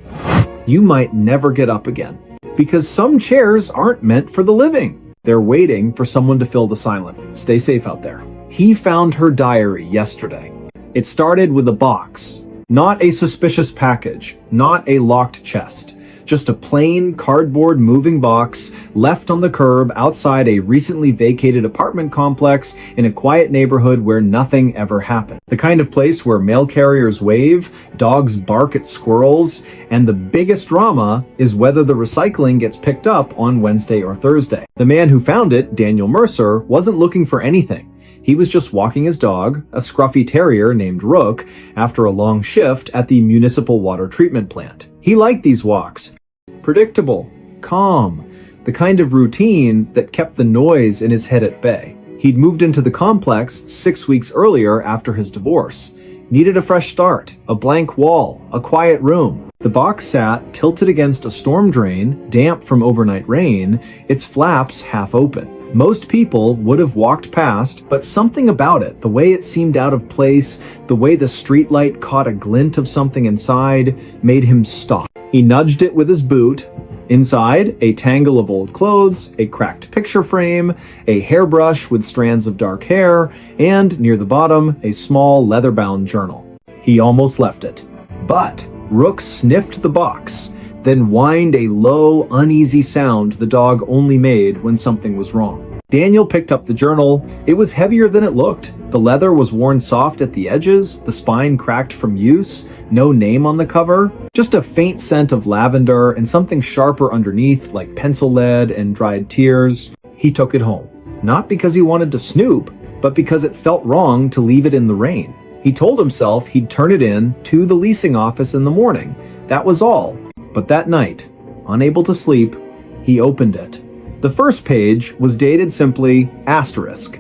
you might never get up again. Because some chairs aren't meant for the living. They're waiting for someone to fill the silence. Stay safe out there. He found her diary yesterday. It started with a box. Not a suspicious package. Not a locked chest. Just a plain cardboard moving box left on the curb outside a recently vacated apartment complex in a quiet neighborhood where nothing ever happened. The kind of place where mail carriers wave, dogs bark at squirrels, and the biggest drama is whether the recycling gets picked up on Wednesday or Thursday. The man who found it, Daniel Mercer, wasn't looking for anything. He was just walking his dog, a scruffy terrier named Rook, after a long shift at the municipal water treatment plant. He liked these walks. Predictable, calm, the kind of routine that kept the noise in his head at bay. He'd moved into the complex 6 weeks earlier after his divorce. Needed a fresh start, a blank wall, a quiet room. The box sat tilted against a storm drain, damp from overnight rain, its flaps half open. Most people would have walked past, but something about it, the way it seemed out of place, the way the streetlight caught a glint of something inside, made him stop. He nudged it with his boot. Inside, a tangle of old clothes, a cracked picture frame, a hairbrush with strands of dark hair, and near the bottom, a small leather-bound journal. He almost left it. But Rook sniffed the box, then whined a low, uneasy sound the dog only made when something was wrong. Daniel picked up the journal. It was heavier than it looked. The leather was worn soft at the edges, the spine cracked from use, no name on the cover, just a faint scent of lavender and something sharper underneath like pencil lead and dried tears. He took it home. Not because he wanted to snoop, but because it felt wrong to leave it in the rain. He told himself he'd turn it in to the leasing office in the morning. That was all. But that night, unable to sleep, he opened it. The first page was dated simply asterisk,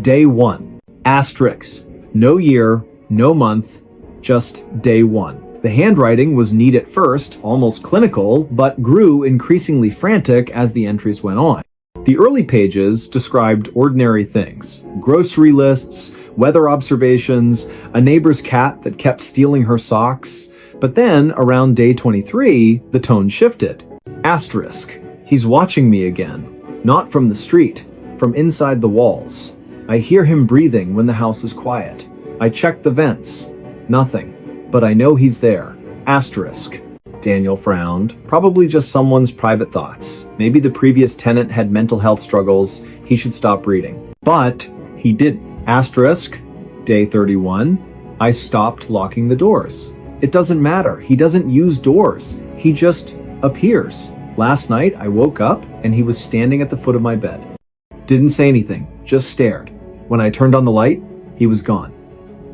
day 1, asterisk, no year, no month, just day 1. The handwriting was neat at first, almost clinical, but grew increasingly frantic as the entries went on. The early pages described ordinary things, grocery lists, weather observations, a neighbor's cat that kept stealing her socks. But then, around day 23, the tone shifted. Asterisk. He's watching me again. Not from the street, from inside the walls. I hear him breathing when the house is quiet. I check the vents. Nothing. But I know he's there. Asterisk. Daniel frowned. Probably just someone's private thoughts. Maybe the previous tenant had mental health struggles. He should stop reading. But he didn't. Asterisk. Day 31. I stopped locking the doors. It doesn't matter. He doesn't use doors. He just appears. Last night, I woke up and he was standing at the foot of my bed. Didn't say anything, just stared. When I turned on the light, he was gone.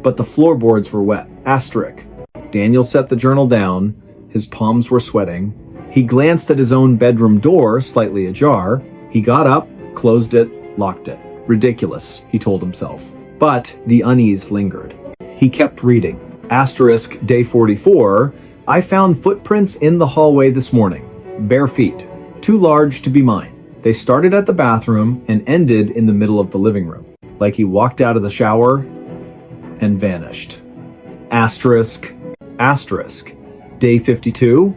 But the floorboards were wet. Asterisk. Daniel set the journal down. His palms were sweating. He glanced at his own bedroom door, slightly ajar. He got up, closed it, locked it. Ridiculous, he told himself. But the unease lingered. He kept reading. Asterisk, day 44, I found footprints in the hallway this morning. Bare feet. Too large to be mine. They started at the bathroom and ended in the middle of the living room. Like he walked out of the shower and vanished. Asterisk, asterisk. Day 52,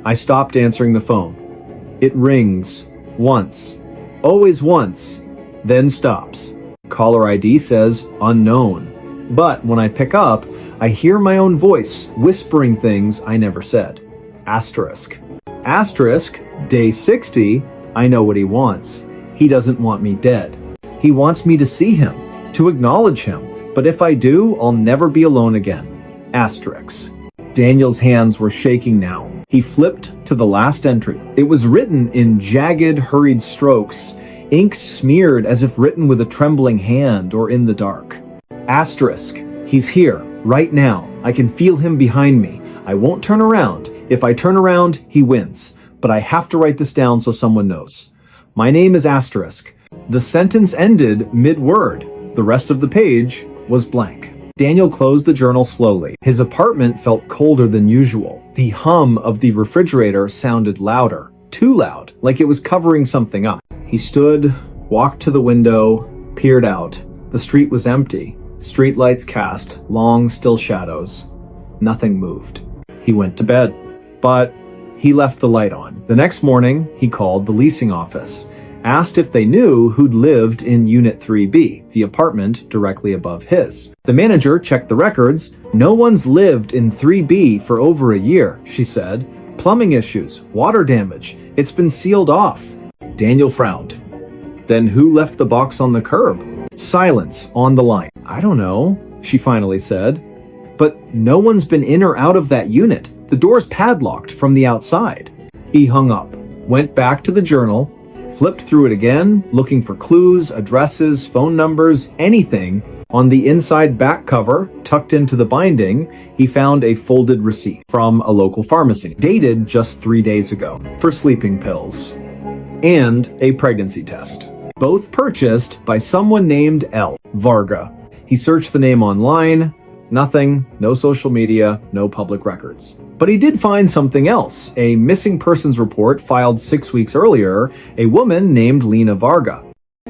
I stopped answering the phone. It rings. Once. Always once. Then stops. Caller ID says unknown. But when I pick up, I hear my own voice whispering things I never said. Asterisk. Asterisk, day 60, I know what he wants. He doesn't want me dead. He wants me to see him, to acknowledge him, But if I do, I'll never be alone again. Asterisk. Daniel's hands were shaking now. He flipped to the last entry. It was written in jagged, hurried strokes, ink smeared as if written with a trembling hand or in the dark. Asterisk. He's here, right now. I can feel him behind me. I won't turn around. If I turn around, he wins. But I have to write this down so someone knows. My name is Asterisk. The sentence ended mid-word. The rest of the page was blank. Daniel closed the journal slowly. His apartment felt colder than usual. The hum of the refrigerator sounded louder. Too loud, like it was covering something up. He stood, walked to the window, peered out. The street was empty. Streetlights cast long, still shadows. Nothing moved. He went to bed. But he left the light on. The next morning, he called the leasing office, asked if they knew who'd lived in Unit 3B, the apartment directly above his. The manager checked the records. No one's lived in 3B for over a year, she said. Plumbing issues, water damage. It's been sealed off. Daniel frowned. Then who left the box on the curb? Silence on the line. I don't know, she finally said. But no one's been in or out of that unit. The door's padlocked from the outside. He hung up, went back to the journal, flipped through it again, looking for clues, addresses, phone numbers, anything. On the inside back cover, tucked into the binding, he found a folded receipt from a local pharmacy, dated just 3 days ago, for sleeping pills, and a pregnancy test. Both purchased by someone named L. Varga. He searched the name online. Nothing, no social media, no public records. But he did find something else, a missing persons report filed 6 weeks earlier, a woman named Lena Varga.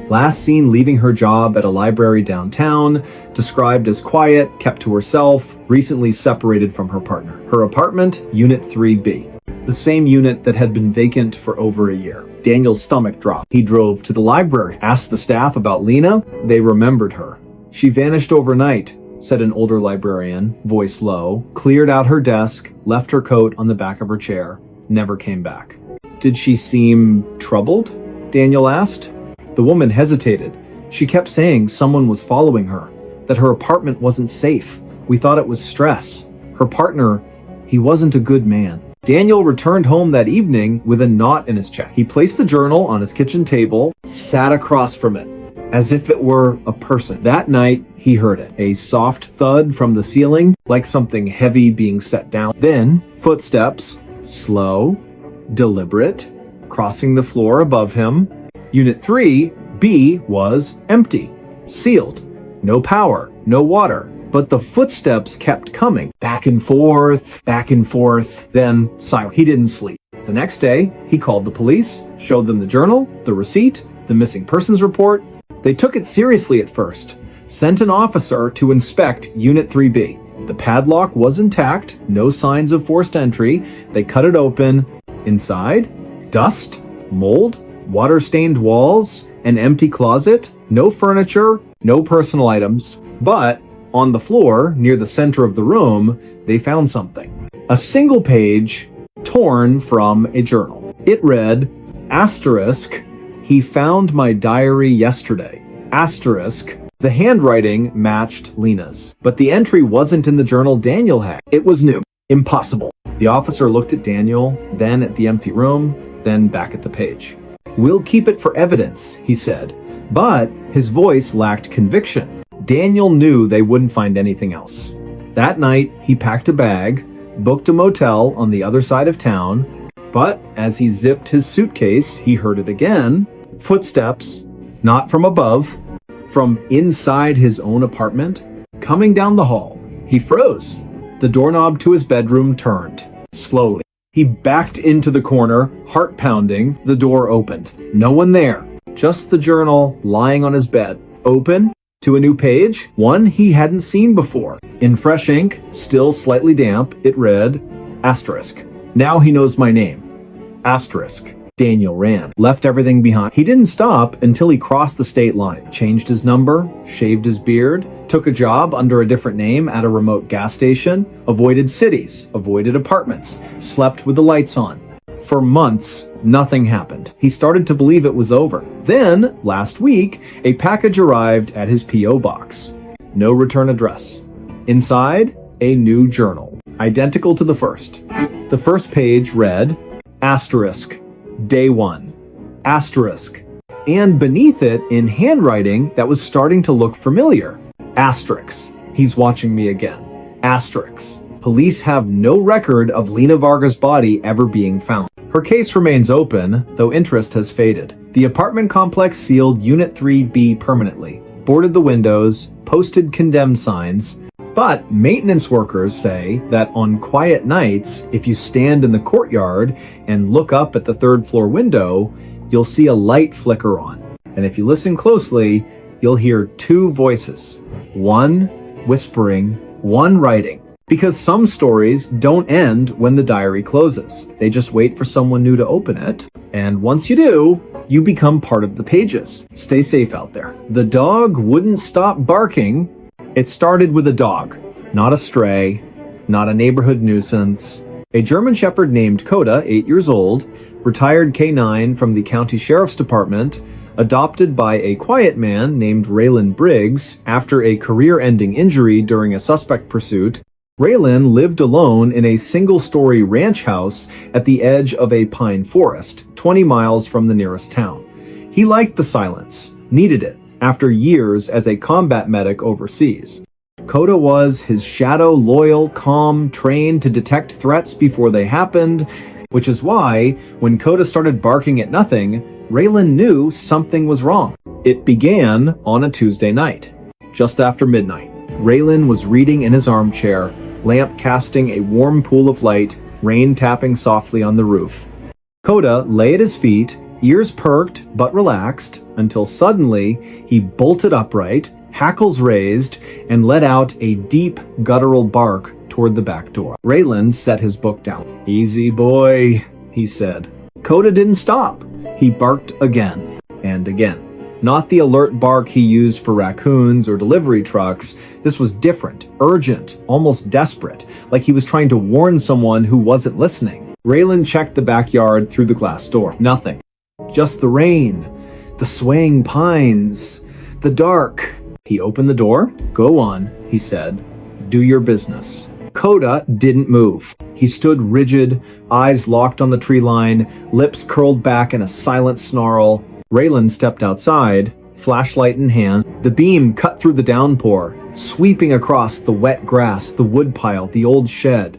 Last seen leaving her job at a library downtown, described as quiet, kept to herself, recently separated from her partner. Her apartment, Unit 3B, the same unit that had been vacant for over a year. Daniel's stomach dropped. He drove to the library, asked the staff about Lena. They remembered her. She vanished overnight, said an older librarian, voice low, cleared out her desk, left her coat on the back of her chair, never came back. Did she seem troubled? Daniel asked. The woman hesitated. She kept saying someone was following her, that her apartment wasn't safe. We thought it was stress. Her partner, he wasn't a good man. Daniel returned home that evening with a knot in his chest. He placed the journal on his kitchen table, sat across from it, as if it were a person. That night, he heard it. A soft thud from the ceiling, like something heavy being set down. Then, footsteps, slow, deliberate, crossing the floor above him. Unit 3B was empty, sealed. No power, no water. But the footsteps kept coming. Back and forth, then silent. He didn't sleep. The next day, he called the police, showed them the journal, the receipt, the missing persons report. They took it seriously at first, sent an officer to inspect Unit 3B. The padlock was intact, no signs of forced entry. They cut it open. Inside, dust, mold, water-stained walls, an empty closet, no furniture, no personal items. But on the floor, near the center of the room, they found something. A single page torn from a journal. It read, asterisk, he found my diary yesterday. Asterisk. The handwriting matched Lena's, but the entry wasn't in the journal Daniel had. It was new. Impossible. The officer looked at Daniel, then at the empty room, then back at the page. We'll keep it for evidence, he said, but his voice lacked conviction. Daniel knew they wouldn't find anything else. That night, he packed a bag, booked a motel on the other side of town, but as he zipped his suitcase, he heard it again. Footsteps, not from above, from inside his own apartment, coming down the hall. He froze. The doorknob to his bedroom turned. Slowly. He backed into the corner, heart pounding. The door opened. No one there. Just the journal lying on his bed. Open to a new page, one he hadn't seen before. In fresh ink, still slightly damp, it read, asterisk. Now he knows my name. Asterisk. Daniel ran, left everything behind. He didn't stop until he crossed the state line, changed his number, shaved his beard, took a job under a different name at a remote gas station, avoided cities, avoided apartments, slept with the lights on. For months, nothing happened. He started to believe it was over. Then, last week, a package arrived at his P.O. box. no return address. Inside, a new journal, identical to the first. The first page read, asterisk, day 1, asterisk, and beneath it, in handwriting that was starting to look familiar, asterisk, he's watching me again, asterisk. Police have no record of Lena Varga's body ever being found. Her case remains open, though interest has faded. The apartment complex sealed Unit 3B permanently, boarded the windows, posted condemned signs, but maintenance workers say that on quiet nights, if you stand in the courtyard and look up at the third floor window, you'll see a light flicker on. And if you listen closely, you'll hear 2 voices, one whispering, one writing. Because some stories don't end when the diary closes. They just wait for someone new to open it. And once you do, you become part of the pages. Stay safe out there. The dog wouldn't stop barking. It started with a dog, not a stray, not a neighborhood nuisance. A German Shepherd named Coda, 8 years old, retired K9 from the county sheriff's department, adopted by a quiet man named Raylan Briggs after a career-ending injury during a suspect pursuit. Raylan lived alone in a single-story ranch house at the edge of a pine forest, 20 miles from the nearest town. He liked the silence, needed it, after years as a combat medic overseas. Coda was his shadow, loyal, calm, trained to detect threats before they happened, which is why, when Coda started barking at nothing, Raylan knew something was wrong. It began on a Tuesday night, just after midnight. Raylan was reading in his armchair, lamp casting a warm pool of light, rain tapping softly on the roof. Coda lay at his feet, ears perked but relaxed, until suddenly he bolted upright, hackles raised, and let out a deep, guttural bark toward the back door. Raylan set his book down. "Easy, boy," he said. Coda didn't stop. He barked again and again. Not the alert bark he used for raccoons or delivery trucks. This was different, urgent, almost desperate, like he was trying to warn someone who wasn't listening. Raylan checked the backyard through the glass door. Nothing. Just the rain, the swaying pines, the dark. He opened the door. "Go on," he said. "Do your business." Coda didn't move. He stood rigid, eyes locked on the tree line, lips curled back in a silent snarl. Raylan stepped outside, flashlight in hand. The beam cut through the downpour, sweeping across the wet grass, the woodpile, the old shed.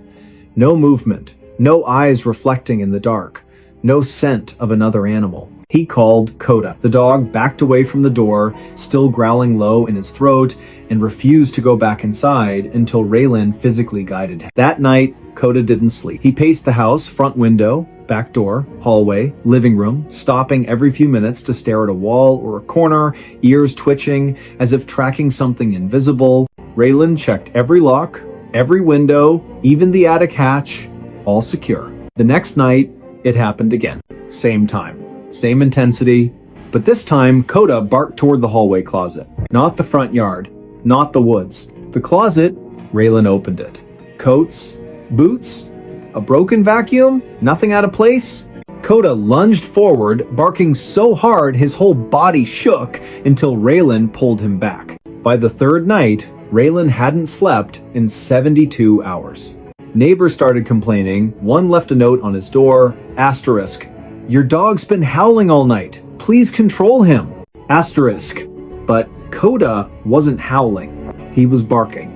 No movement, no eyes reflecting in the dark, no scent of another animal. He called Coda. The dog backed away from the door, still growling low in his throat, and refused to go back inside until Raylan physically guided him. That night, Coda didn't sleep. He paced the house, front window, back door, hallway, living room, stopping every few minutes to stare at a wall or a corner, ears twitching as if tracking something invisible. Raylan checked every lock, every window, even the attic hatch, all secure. The next night, it happened again. Same time, same intensity, but this time Coda barked toward the hallway closet. Not the front yard, not the woods. The closet, Raylan opened it. Coats, boots, a broken vacuum, nothing out of place. Coda lunged forward, barking so hard his whole body shook until Raylan pulled him back. By the third night, Raylan hadn't slept in 72 hours. Neighbors started complaining. One left a note on his door, asterisk, "Your dog's been howling all night. Please control him." Asterisk. But Coda wasn't howling. He was barking.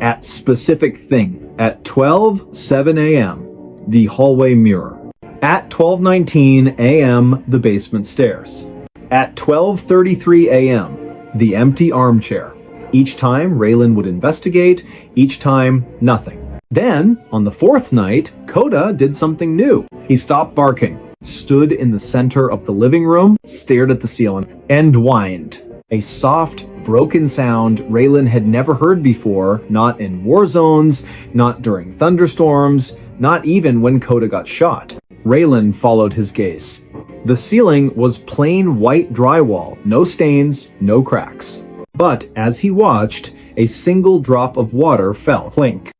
At specific thing. At 12:07 a.m., the hallway mirror. At 12:19 a.m., the basement stairs. At 12:33 a.m., the empty armchair. Each time, Raylan would investigate. Each time, nothing. Then, on the fourth night, Coda did something new. He stopped barking, stood in the center of the living room, stared at the ceiling, and whined. A soft, broken sound Raylan had never heard before, not in war zones, not during thunderstorms, not even when Coda got shot. Raylan followed his gaze. The ceiling was plain white drywall, no stains, no cracks. But as he watched, a single drop of water fell. Clink.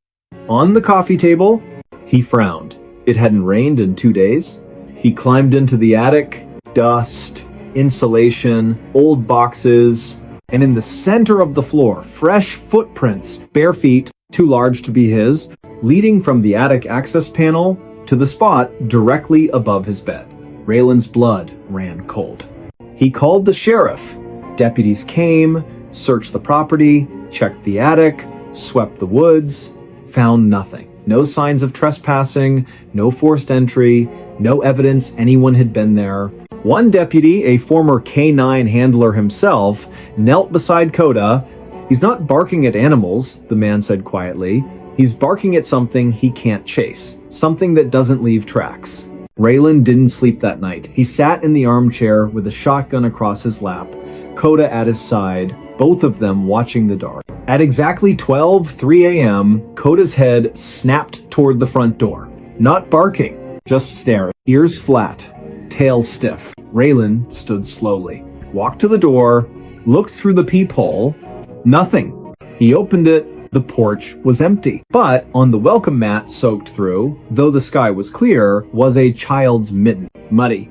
On the coffee table, he frowned. It hadn't rained in 2 days. He climbed into the attic. Dust, insulation, old boxes. And in the center of the floor, fresh footprints, bare feet, too large to be his, leading from the attic access panel to the spot directly above his bed. Raylan's blood ran cold. He called the sheriff. Deputies came, searched the property, checked the attic, swept the woods, found nothing. No signs of trespassing, no forced entry, no evidence anyone had been there. One deputy, a former K9 handler himself, knelt beside Coda. "He's not barking at animals," the man said quietly. "He's barking at something he can't chase, something that doesn't leave tracks." Raylan didn't sleep that night. He sat in the armchair with a shotgun across his lap, Coda at his side, both of them watching the dark. At exactly 12:03 a.m., Coda's head snapped toward the front door. Not barking, just staring, ears flat, tail stiff. Raylan stood slowly, walked to the door, looked through the peephole. Nothing. He opened it. The porch was empty. But on the welcome mat soaked through, though the sky was clear, was a child's mitten. Muddy.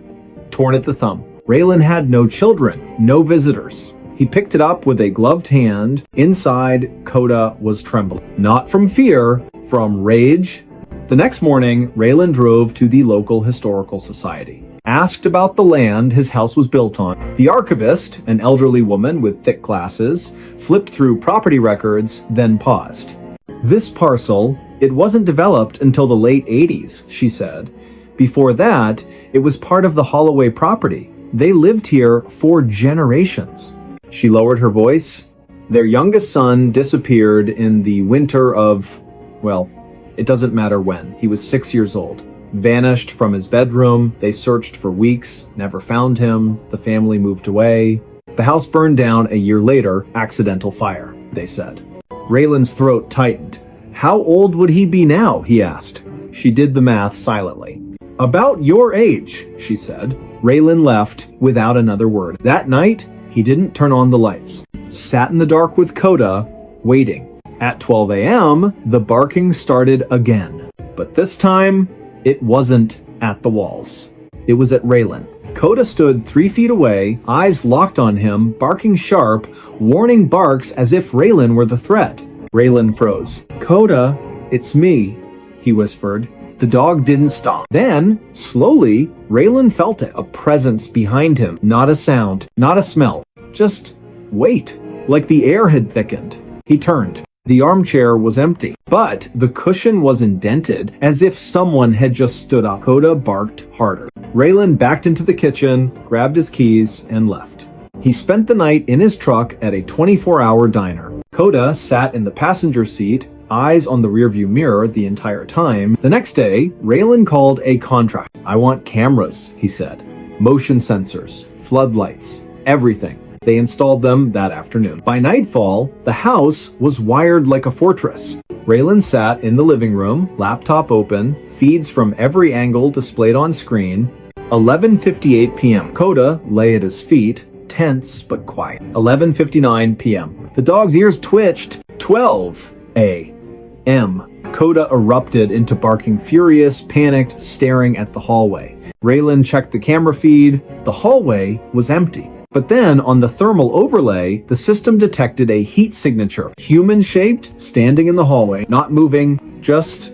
Torn at the thumb. Raylan had no children, no visitors. He picked it up with a gloved hand. Inside, Coda was trembling. Not from fear, from rage. The next morning, Raylan drove to the local historical society. Asked about the land his house was built on. The archivist, an elderly woman with thick glasses, flipped through property records, then paused. "This parcel, it wasn't developed until the late 80s, she said. Before that, it was part of the Holloway property. They lived here for generations." She lowered her voice. "Their youngest son disappeared in the winter of, well, it doesn't matter when. He was 6 years old. Vanished from his bedroom. They searched for weeks, never found him. The family moved away. The house burned down a year later, accidental fire, they said." Raylan's throat tightened. "How old would he be now?" he asked. She did the math silently. "About your age," she said. Raylan left without another word. That night, he didn't turn on the lights. Sat in the dark with Coda, waiting. At 12 a.m., the barking started again. But this time, it wasn't at the walls. It was at Raylan. Coda stood 3 feet away, eyes locked on him, barking sharp, warning barks as if Raylan were the threat. Raylan froze. "Coda, it's me," he whispered. The dog didn't stop. Then, slowly, Raylan felt it, a presence behind him. Not a sound, not a smell. Just weight, like the air had thickened. He turned. The armchair was empty, but the cushion was indented, as if someone had just stood up. Coda barked harder. Raylan backed into the kitchen, grabbed his keys, and left. He spent the night in his truck at a 24-hour diner. Coda sat in the passenger seat, eyes on the rearview mirror the entire time. The next day, Raylan called a contractor. "I want cameras," he said. "Motion sensors, floodlights, everything." They installed them that afternoon. By nightfall, the house was wired like a fortress. Raylan sat in the living room, laptop open, feeds from every angle displayed on screen. 11:58 p.m. Coda lay at his feet, tense but quiet. 11:59 p.m. The dog's ears twitched. 12 a.m. Coda erupted into barking, furious, panicked, staring at the hallway. Raylan checked the camera feed. The hallway was empty. But then, on the thermal overlay, the system detected a heat signature. Human-shaped, standing in the hallway, not moving, just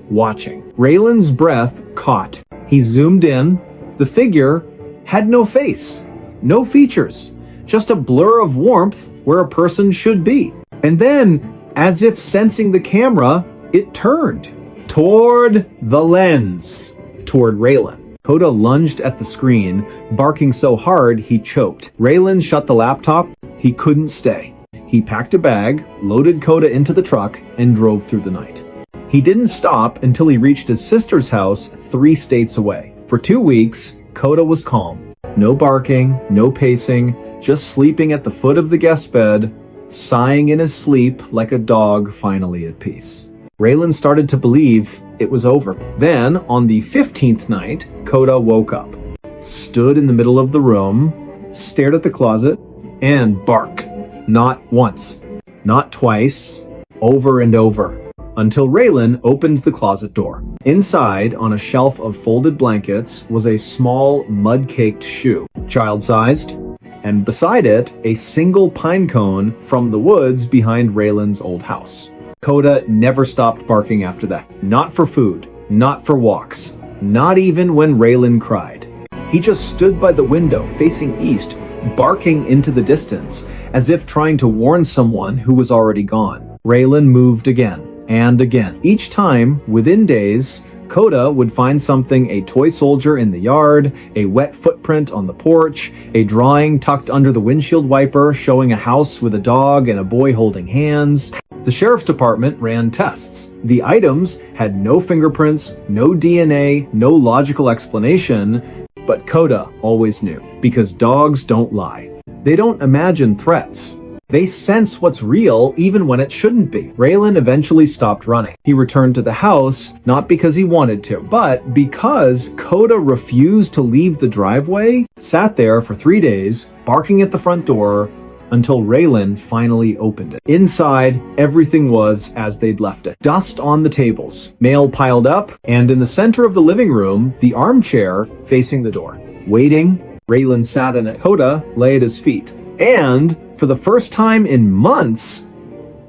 watching. Raylan's breath caught. He zoomed in. The figure had no face, no features, just a blur of warmth where a person should be. And then, as if sensing the camera, it turned toward the lens, toward Raylan. Coda lunged at the screen, barking so hard he choked. Raylan shut the laptop. He couldn't stay. He packed a bag, loaded Coda into the truck, and drove through the night. He didn't stop until he reached his sister's house 3 states away. For 2 weeks, Coda was calm. No barking, no pacing, just sleeping at the foot of the guest bed, sighing in his sleep like a dog finally at peace. Raylan started to believe it was over. Then, on the 15th night, Coda woke up, stood in the middle of the room, stared at the closet, and barked. Not once, not twice, over and over, until Raylan opened the closet door. Inside, on a shelf of folded blankets, was a small, mud-caked shoe. Child-sized, and beside it, a single pine cone from the woods behind Raylan's old house. Coda never stopped barking after that. Not for food, not for walks, not even when Raylan cried. He just stood by the window facing east, barking into the distance, as if trying to warn someone who was already gone. Raylan moved again and again. Each time, within days, Coda would find something: a toy soldier in the yard, a wet footprint on the porch, a drawing tucked under the windshield wiper showing a house with a dog and a boy holding hands. The sheriff's department ran tests. The items had no fingerprints, no DNA, no logical explanation, but Coda always knew, because dogs don't lie. They don't imagine threats. They sense what's real even when it shouldn't be. Raylan eventually stopped running. He returned to the house, not because he wanted to, but because Coda refused to leave the driveway, sat there for 3 days, barking at the front door, until Raylan finally opened it. Inside, everything was as they'd left it. Dust on the tables, mail piled up, and in the center of the living room, the armchair facing the door. Waiting, Raylan sat in it. Coda lay at his feet. And for the first time in months,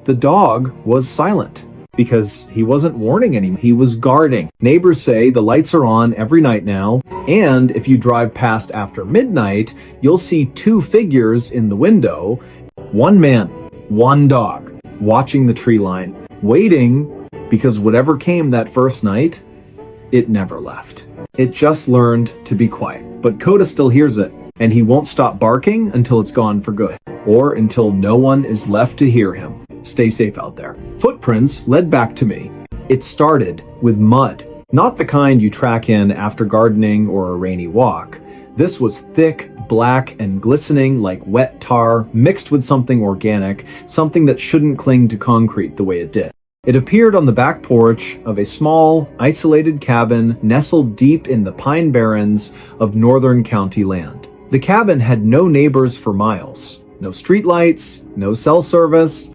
the dog was silent, because he wasn't warning anyone. He was guarding. Neighbors say the lights are on every night now, and if you drive past after midnight, you'll see 2 figures in the window, 1 man, 1 dog, watching the tree line, waiting, because whatever came that first night, it never left. It just learned to be quiet. But Coda still hears it, and he won't stop barking until it's gone for good, or until no one is left to hear him. Stay safe out there. Footprints led back to me. It started with mud. Not the kind you track in after gardening or a rainy walk. This was thick, black, and glistening like wet tar mixed with something organic, something that shouldn't cling to concrete the way it did. It appeared on the back porch of a small, isolated cabin nestled deep in the pine barrens of northern county land. The cabin had no neighbors for miles. No streetlights, no cell service,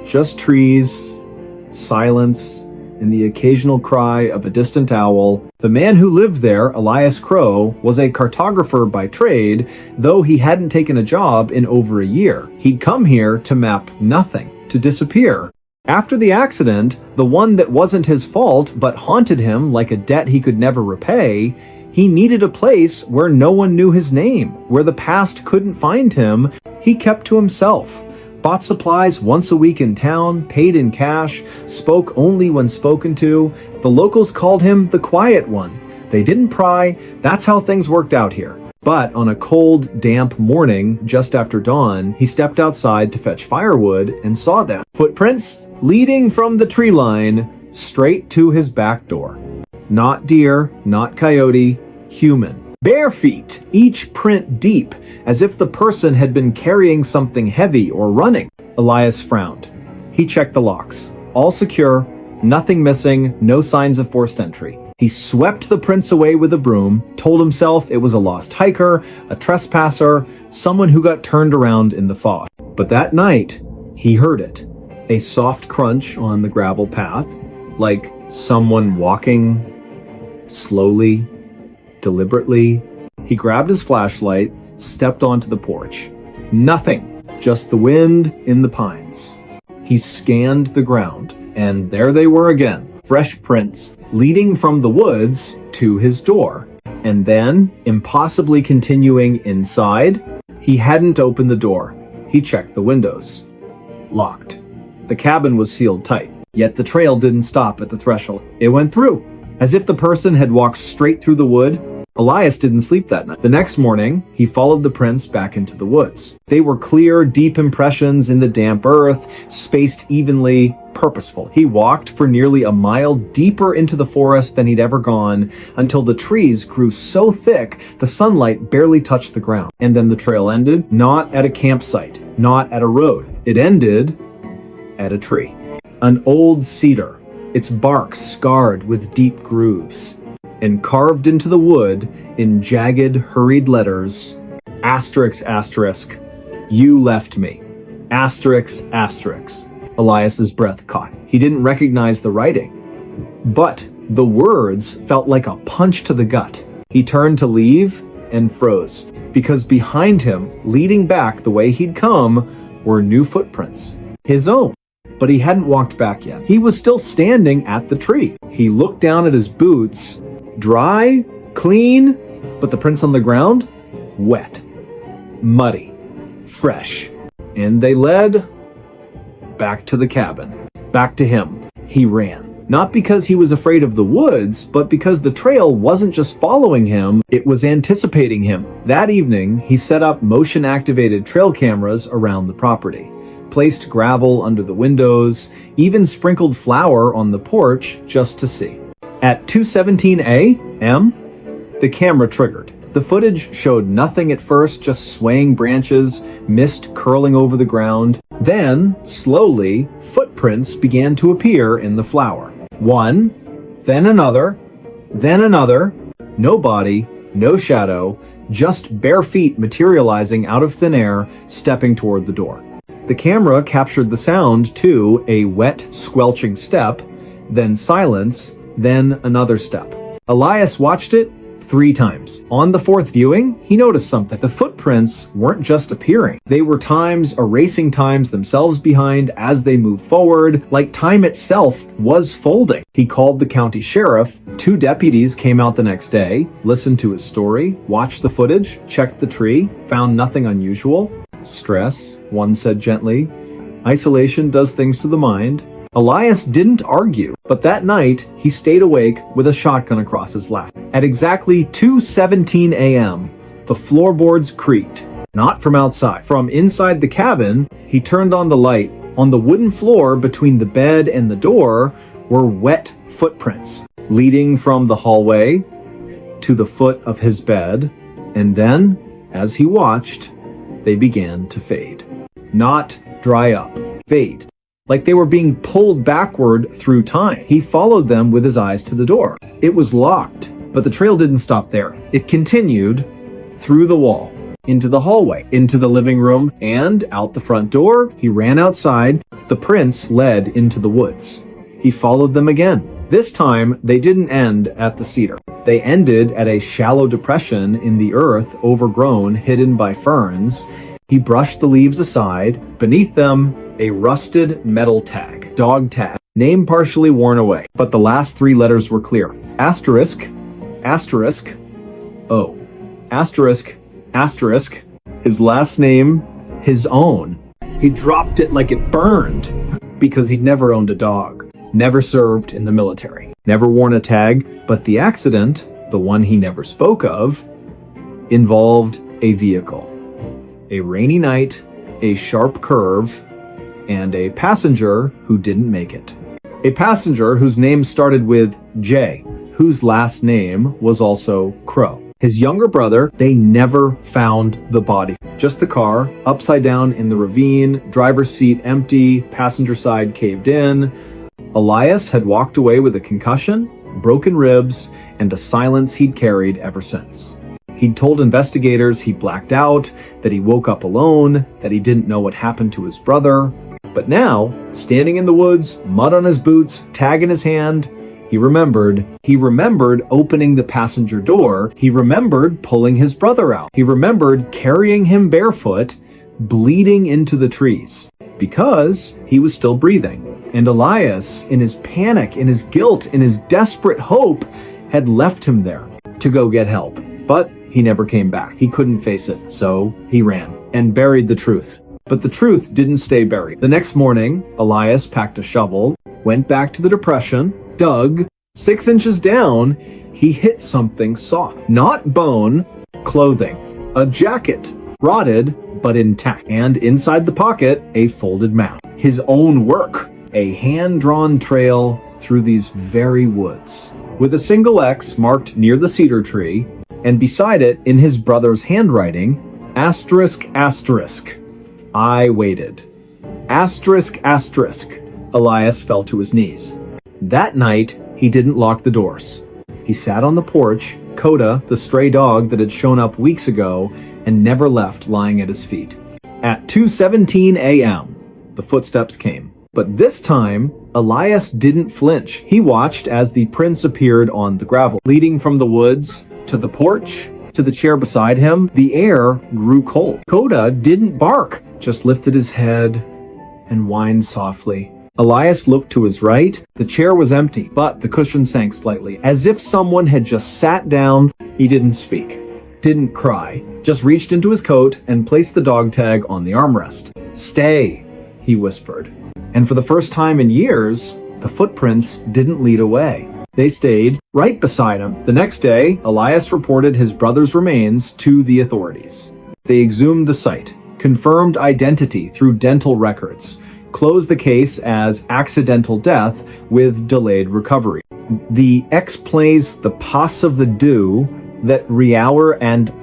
just trees, silence, and the occasional cry of a distant owl. The man who lived there, Elias Crow, was a cartographer by trade, though he hadn't taken a job in over a year. He'd come here to map nothing, to disappear. After the accident, the one that wasn't his fault but haunted him like a debt he could never repay, he needed a place where no one knew his name, where the past couldn't find him. He kept to himself, bought supplies once a week in town, paid in cash, spoke only when spoken to. The locals called him the quiet one. They didn't pry. That's how things worked out here. But on a cold, damp morning, just after dawn, he stepped outside to fetch firewood and saw them. Footprints leading from the tree line straight to his back door. Not deer, not coyote, human. Bare feet, each print deep, as if the person had been carrying something heavy or running. Elias frowned. He checked the locks. All secure, nothing missing, no signs of forced entry. He swept the prints away with a broom, told himself it was a lost hiker, a trespasser, someone who got turned around in the fog. But that night, he heard it. A soft crunch on the gravel path, like someone walking slowly, deliberately. He grabbed his flashlight, stepped onto the porch. Nothing, just the wind in the pines. He scanned the ground, and there they were again, fresh prints leading from the woods to his door. And then, impossibly continuing inside, he hadn't opened the door. He checked the windows. Locked. The cabin was sealed tight, yet the trail didn't stop at the threshold. It went through, as if the person had walked straight through the wood. Elias didn't sleep that night. The next morning, he followed the prints back into the woods. They were clear, deep impressions in the damp earth, spaced evenly, purposeful. He walked for nearly a mile deeper into the forest than he'd ever gone, until the trees grew so thick the sunlight barely touched the ground. And then the trail ended, not at a campsite, not at a road. It ended at a tree. An old cedar, its bark scarred with deep grooves. And carved into the wood, in jagged, hurried letters, asterisk, asterisk, you left me. Asterisk, asterisk. Elias's breath caught. He didn't recognize the writing, but the words felt like a punch to the gut. He turned to leave and froze. because behind him, leading back the way he'd come, were new footprints. His own. But he hadn't walked back yet. He was still standing at the tree. He looked down at his boots. Dry, clean, but the prints on the ground? Wet, muddy, fresh. And they led back to the cabin. Back to him. He ran. Not because he was afraid of the woods, but because the trail wasn't just following him, it was anticipating him. That evening, he set up motion-activated trail cameras around the property, placed gravel under the windows, even sprinkled flour on the porch just to see. At 2:17 a.m., the camera triggered. The footage showed nothing at first, just swaying branches, mist curling over the ground. Then, slowly, footprints began to appear in the flour. One, then another, no body, no shadow, just bare feet materializing out of thin air, stepping toward the door. The camera captured the sound too, a wet, squelching step, then silence, then another step. Elias watched it 3 times. On the 4th viewing, he noticed something. The footprints weren't just appearing. They were erasing times themselves behind as they moved forward, like time itself was folding. He called the county sheriff. 2 deputies came out the next day, listened to his story, watched the footage, checked the tree, found nothing unusual. Stress, one said gently. Isolation does things to the mind. Elias didn't argue, but that night, he stayed awake with a shotgun across his lap. At exactly 2:17 a.m., the floorboards creaked. Not from outside. From inside the cabin, he turned on the light. On the wooden floor between the bed and the door were wet footprints, leading from the hallway to the foot of his bed, and then, as he watched, they began to fade. Not dry up. Fade. Like they were being pulled backward through time. He followed them with his eyes to the door. It was locked, but the trail didn't stop there. It continued through the wall, into the hallway, into the living room, and out the front door. He ran outside. The prints led into the woods. He followed them again. This time, they didn't end at the cedar. They ended at a shallow depression in the earth, overgrown, hidden by ferns. He brushed the leaves aside. Beneath them, a rusted metal tag. Dog tag. Name partially worn away, but the last 3 letters were clear. Asterisk, asterisk, O. Asterisk, asterisk. His last name, his own. He dropped it like it burned, because he'd never owned a dog. Never served in the military. Never worn a tag, but the accident, the one he never spoke of, involved a vehicle. A rainy night, a sharp curve, and a passenger who didn't make it. A passenger whose name started with J, whose last name was also Crow. His younger brother, they never found the body. Just the car, upside down in the ravine, driver's seat empty, passenger side caved in. Elias had walked away with a concussion, broken ribs, and a silence he'd carried ever since. He'd told investigators he blacked out, that he woke up alone, that he didn't know what happened to his brother. But now, standing in the woods, mud on his boots, tag in his hand, he remembered. He remembered opening the passenger door. He remembered pulling his brother out. He remembered carrying him barefoot, bleeding into the trees, because he was still breathing. And Elias, in his panic, in his guilt, in his desperate hope, had left him there to go get help. But he never came back. He couldn't face it, so he ran and buried the truth. But the truth didn't stay buried. The next morning, Elias packed a shovel, went back to the depression, dug. 6 inches down, he hit something soft. Not bone, clothing. A jacket, rotted but intact. And inside the pocket, a folded map. His own work. A hand-drawn trail through these very woods, with a single X marked near the cedar tree, and beside it, in his brother's handwriting, asterisk, asterisk. I waited. Asterisk, asterisk. Elias fell to his knees. That night, he didn't lock the doors. He sat on the porch, Coda, the stray dog that had shown up weeks ago, and never left lying at his feet. At 2:17 a.m., the footsteps came. But this time, Elias didn't flinch. He watched as the prints appeared on the gravel, leading from the woods to the porch to the chair beside him, the air grew cold. Coda didn't bark, just lifted his head and whined softly. Elias looked to his right. The chair was empty, but the cushion sank slightly, as if someone had just sat down. He didn't speak, didn't cry, just reached into his coat and placed the dog tag on the armrest. "Stay," he whispered. And for the first time in years, the footprints didn't lead away. They stayed right beside him. The next day, Elias reported his brother's remains to the authorities. They exhumed the site, confirmed identity through dental records, closed the case as accidental death with delayed recovery. The X plays the pass of the do that Riauer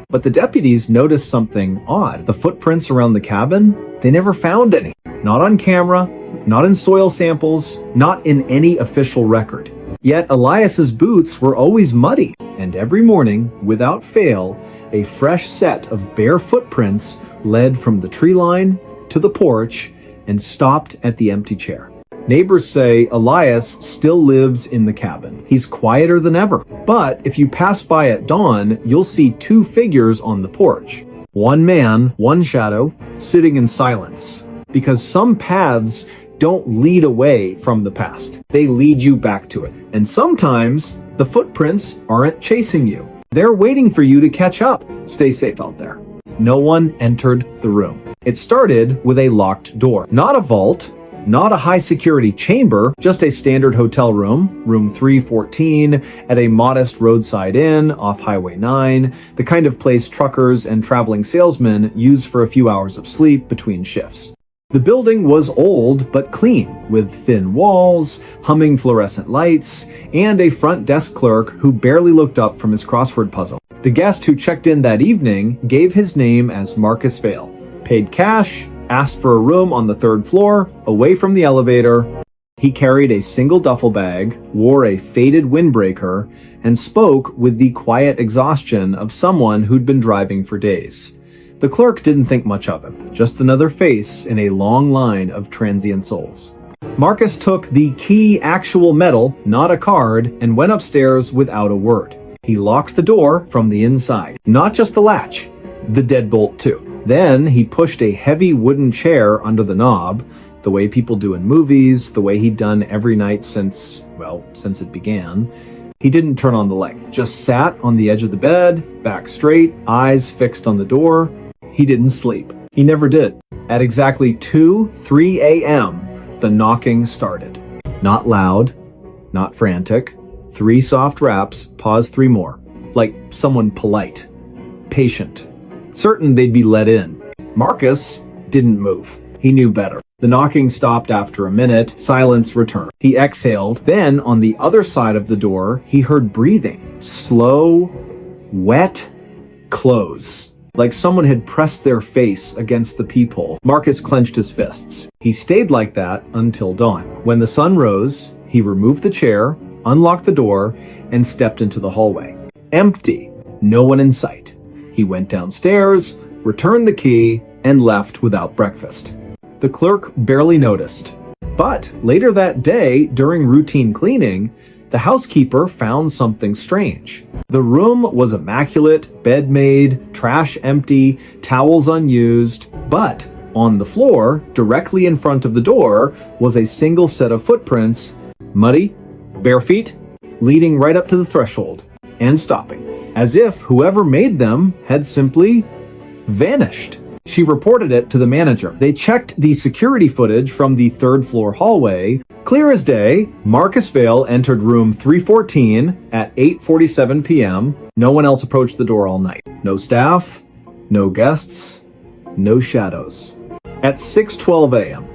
but the deputies noticed something odd. The footprints around the cabin, they never found any. Not on camera, not in soil samples, not in any official record. Yet Elias's boots were always muddy, and every morning, without fail, a fresh set of bare footprints led from the tree line to the porch and stopped at the empty chair. Neighbors say Elias still lives in the cabin. He's quieter than ever. But if you pass by at dawn, you'll see two figures on the porch. One man, one shadow, sitting in silence. Because some paths don't lead away from the past. They lead you back to it. And sometimes the footprints aren't chasing you. They're waiting for you to catch up. Stay safe out there. No one entered the room. It started with a locked door. Not a vault, not a high-security chamber, just a standard hotel room, room 314, at a modest roadside inn off Highway 9, the kind of place truckers and traveling salesmen use for a few hours of sleep between shifts. The building was old but clean, with thin walls, humming fluorescent lights, and a front desk clerk who barely looked up from his crossword puzzle. The guest who checked in that evening gave his name as Marcus Vale, paid cash, asked for a room on the third floor, away from the elevator. He carried a single duffel bag, wore a faded windbreaker, and spoke with the quiet exhaustion of someone who'd been driving for days. The clerk didn't think much of him, just another face in a long line of transient souls. Marcus took the key actual metal, not a card, and went upstairs without a word. He locked the door from the inside, not just the latch, the deadbolt too. Then he pushed a heavy wooden chair under the knob, the way people do in movies, the way he'd done every night since it began. He didn't turn on the light, just sat on the edge of the bed, back straight, eyes fixed on the door. He didn't sleep. He never did. At exactly 3 a.m., the knocking started. Not loud, not frantic. 3 soft raps, pause 3 more. Like someone polite, patient, certain they'd be let in. Marcus didn't move. He knew better. The knocking stopped after a minute. Silence returned. He exhaled. Then, on the other side of the door, he heard breathing. Slow, wet, close. Like someone had pressed their face against the peephole. Marcus clenched his fists. He stayed like that until dawn. When the sun rose, he removed the chair, unlocked the door, and stepped into the hallway. Empty. No one in sight. He went downstairs, returned the key, and left without breakfast. The clerk barely noticed. But later that day, during routine cleaning, the housekeeper found something strange. The room was immaculate, bed made, trash empty, towels unused, but on the floor, directly in front of the door, was a single set of footprints, muddy, bare feet, leading right up to the threshold, and stopping, as if whoever made them had simply vanished. She reported it to the manager. They checked the security footage from the third floor hallway. Clear as day, Marcus Vale entered room 314 at 8:47 p.m. No one else approached the door all night. No staff, no guests, no shadows. At 6:12 a.m.,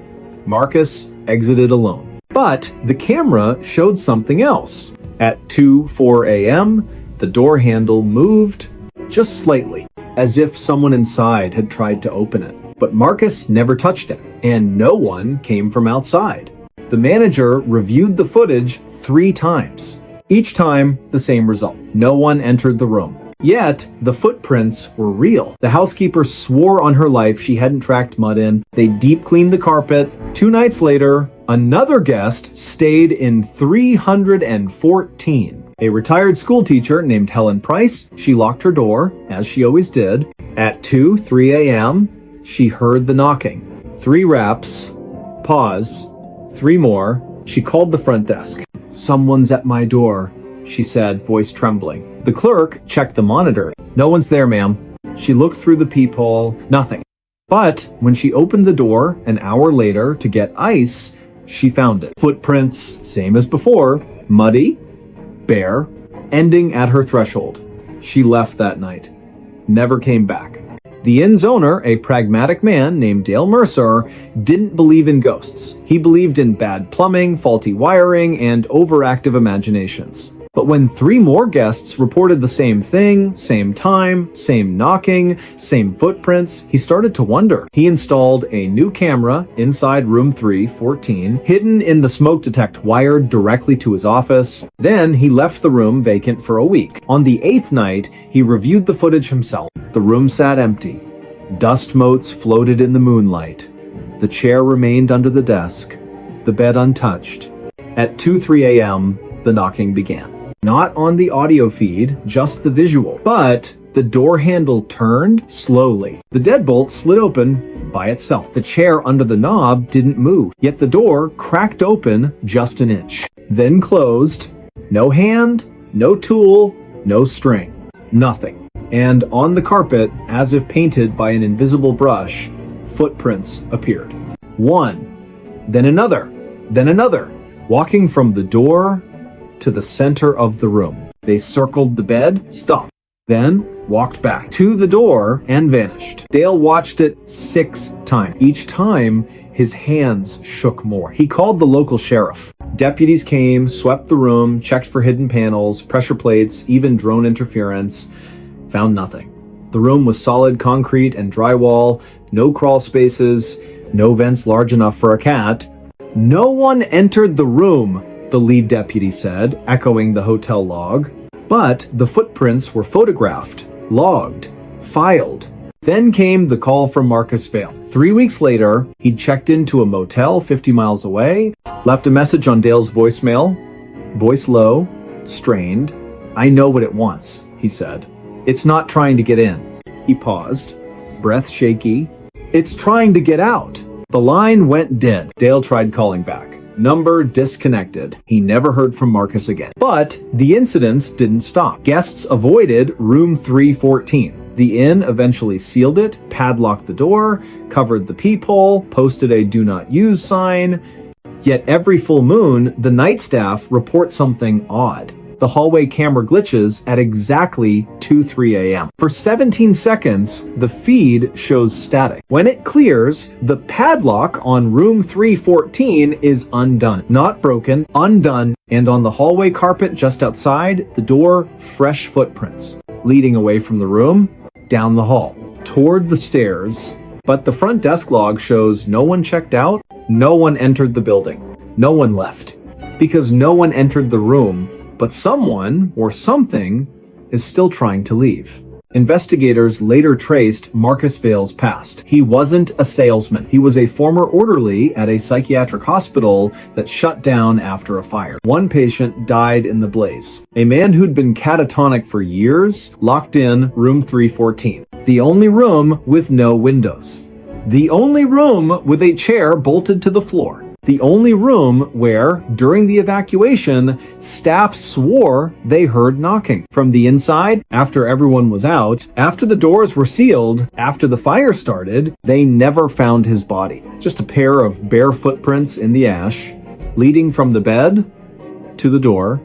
Marcus exited alone. But the camera showed something else. At 2:04 a.m., the door handle moved just slightly, as if someone inside had tried to open it. But Marcus never touched it, and no one came from outside. The manager reviewed the footage 3 times. Each time, the same result. No one entered the room. Yet, the footprints were real. The housekeeper swore on her life she hadn't tracked mud in. They deep cleaned the carpet. 2 nights later, another guest stayed in 314. A retired school teacher named Helen Price, she locked her door, as she always did. At 3 a.m., she heard the knocking. 3 raps, pause, 3 more. She called the front desk. "Someone's at my door," she said, voice trembling. The clerk checked the monitor. "No one's there, ma'am." She looked through the peephole. Nothing. But when she opened the door an hour later to get ice, she found it. Footprints, same as before, muddy, bare, ending at her threshold. She left that night. Never came back. The inn's owner, a pragmatic man named Dale Mercer, didn't believe in ghosts. He believed in bad plumbing, faulty wiring, and overactive imaginations. But when 3 more guests reported the same thing, same time, same knocking, same footprints, he started to wonder. He installed a new camera inside room 314, hidden in the smoke detector wired directly to his office. Then he left the room vacant for a week. On the 8th night, he reviewed the footage himself. The room sat empty. Dust motes floated in the moonlight. The chair remained under the desk, the bed untouched. At 2:03 a.m., the knocking began. Not on the audio feed, just the visual. But the door handle turned slowly. The deadbolt slid open by itself. The chair under the knob didn't move, yet the door cracked open just an inch. Then closed. No hand, no tool, no string. Nothing. And on the carpet, as if painted by an invisible brush, footprints appeared. One, then another, walking from the door to the center of the room. They circled the bed, stopped, then walked back to the door and vanished. Dale watched it 6 times. Each time, his hands shook more. He called the local sheriff. Deputies came, swept the room, checked for hidden panels, pressure plates, even drone interference. Found nothing. The room was solid concrete and drywall, no crawl spaces, no vents large enough for a cat. No one entered the room, the lead deputy said, echoing the hotel log. But the footprints were photographed, logged, filed. Then came the call from Marcus Vale. 3 weeks later, he'd checked into a motel 50 miles away, left a message on Dale's voicemail. Voice low, strained. "I know what it wants," he said. "It's not trying to get in." He paused, breath shaky. "It's trying to get out." The line went dead. Dale tried calling back. Number disconnected. He never heard from Marcus again. But the incidents didn't stop. Guests avoided room 314. The inn eventually sealed it, padlocked the door, covered the peephole, posted a "do not use" sign. Yet every full moon, the night staff report something odd. The hallway camera glitches at exactly 2:03 a.m. For 17 seconds, the feed shows static. When it clears, the padlock on room 314 is undone. Not broken, undone, and on the hallway carpet just outside the door, fresh footprints, leading away from the room, down the hall, toward the stairs. But the front desk log shows no one checked out, no one entered the building, no one left. Because no one entered the room, but someone or something is still trying to leave. Investigators later traced Marcus Vale's past. He wasn't a salesman. He was a former orderly at a psychiatric hospital that shut down after a fire. One patient died in the blaze. A man who'd been catatonic for years locked in room 314. The only room with no windows. The only room with a chair bolted to the floor. The only room where, during the evacuation, staff swore they heard knocking. From the inside, after everyone was out, after the doors were sealed, after the fire started, they never found his body. Just a pair of bare footprints in the ash, leading from the bed to the door,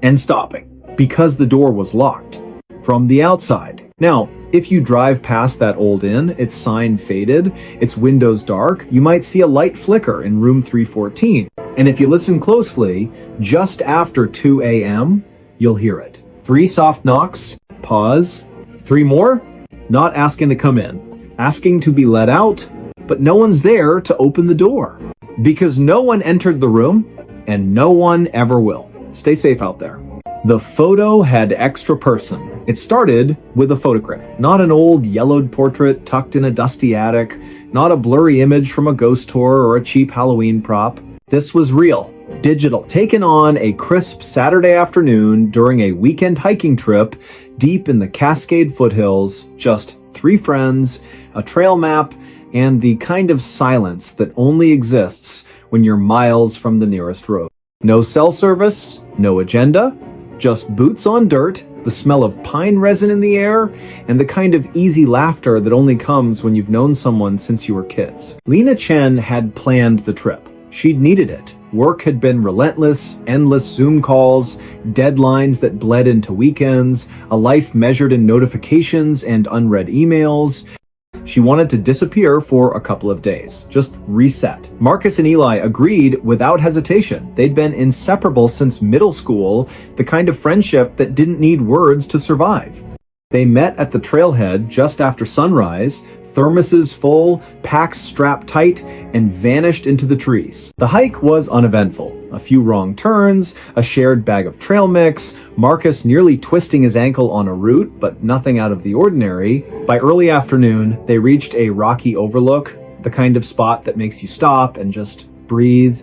and stopping, because the door was locked from the outside. Now, if you drive past that old inn, its sign faded, its windows dark, you might see a light flicker in room 314. And if you listen closely, just after 2 a.m., you'll hear it. 3 soft knocks, pause. 3 more, not asking to come in, asking to be let out, but no one's there to open the door. Because no one entered the room, and no one ever will. Stay safe out there. The photo had extra person. It started with a photograph, not an old yellowed portrait tucked in a dusty attic, not a blurry image from a ghost tour or a cheap Halloween prop. This was real. digital, taken on a crisp Saturday afternoon during a weekend hiking trip deep in the Cascade foothills, just 3 friends, a trail map, and the kind of silence that only exists when you're miles from the nearest road. No cell service, no agenda, just boots on dirt, the smell of pine resin in the air, and the kind of easy laughter that only comes when you've known someone since you were kids. Lena Chen had planned the trip. She'd needed it. Work had been relentless, endless Zoom calls, deadlines that bled into weekends, a life measured in notifications and unread emails. She wanted to disappear for a couple of days, just reset. Marcus and Eli agreed without hesitation. They'd been inseparable since middle school, the kind of friendship that didn't need words to survive. They met at the trailhead just after sunrise, thermoses full, packs strapped tight, and vanished into the trees. The hike was uneventful. A few wrong turns, a shared bag of trail mix, Marcus nearly twisting his ankle on a root, but nothing out of the ordinary. By early afternoon, they reached a rocky overlook, the kind of spot that makes you stop and just breathe.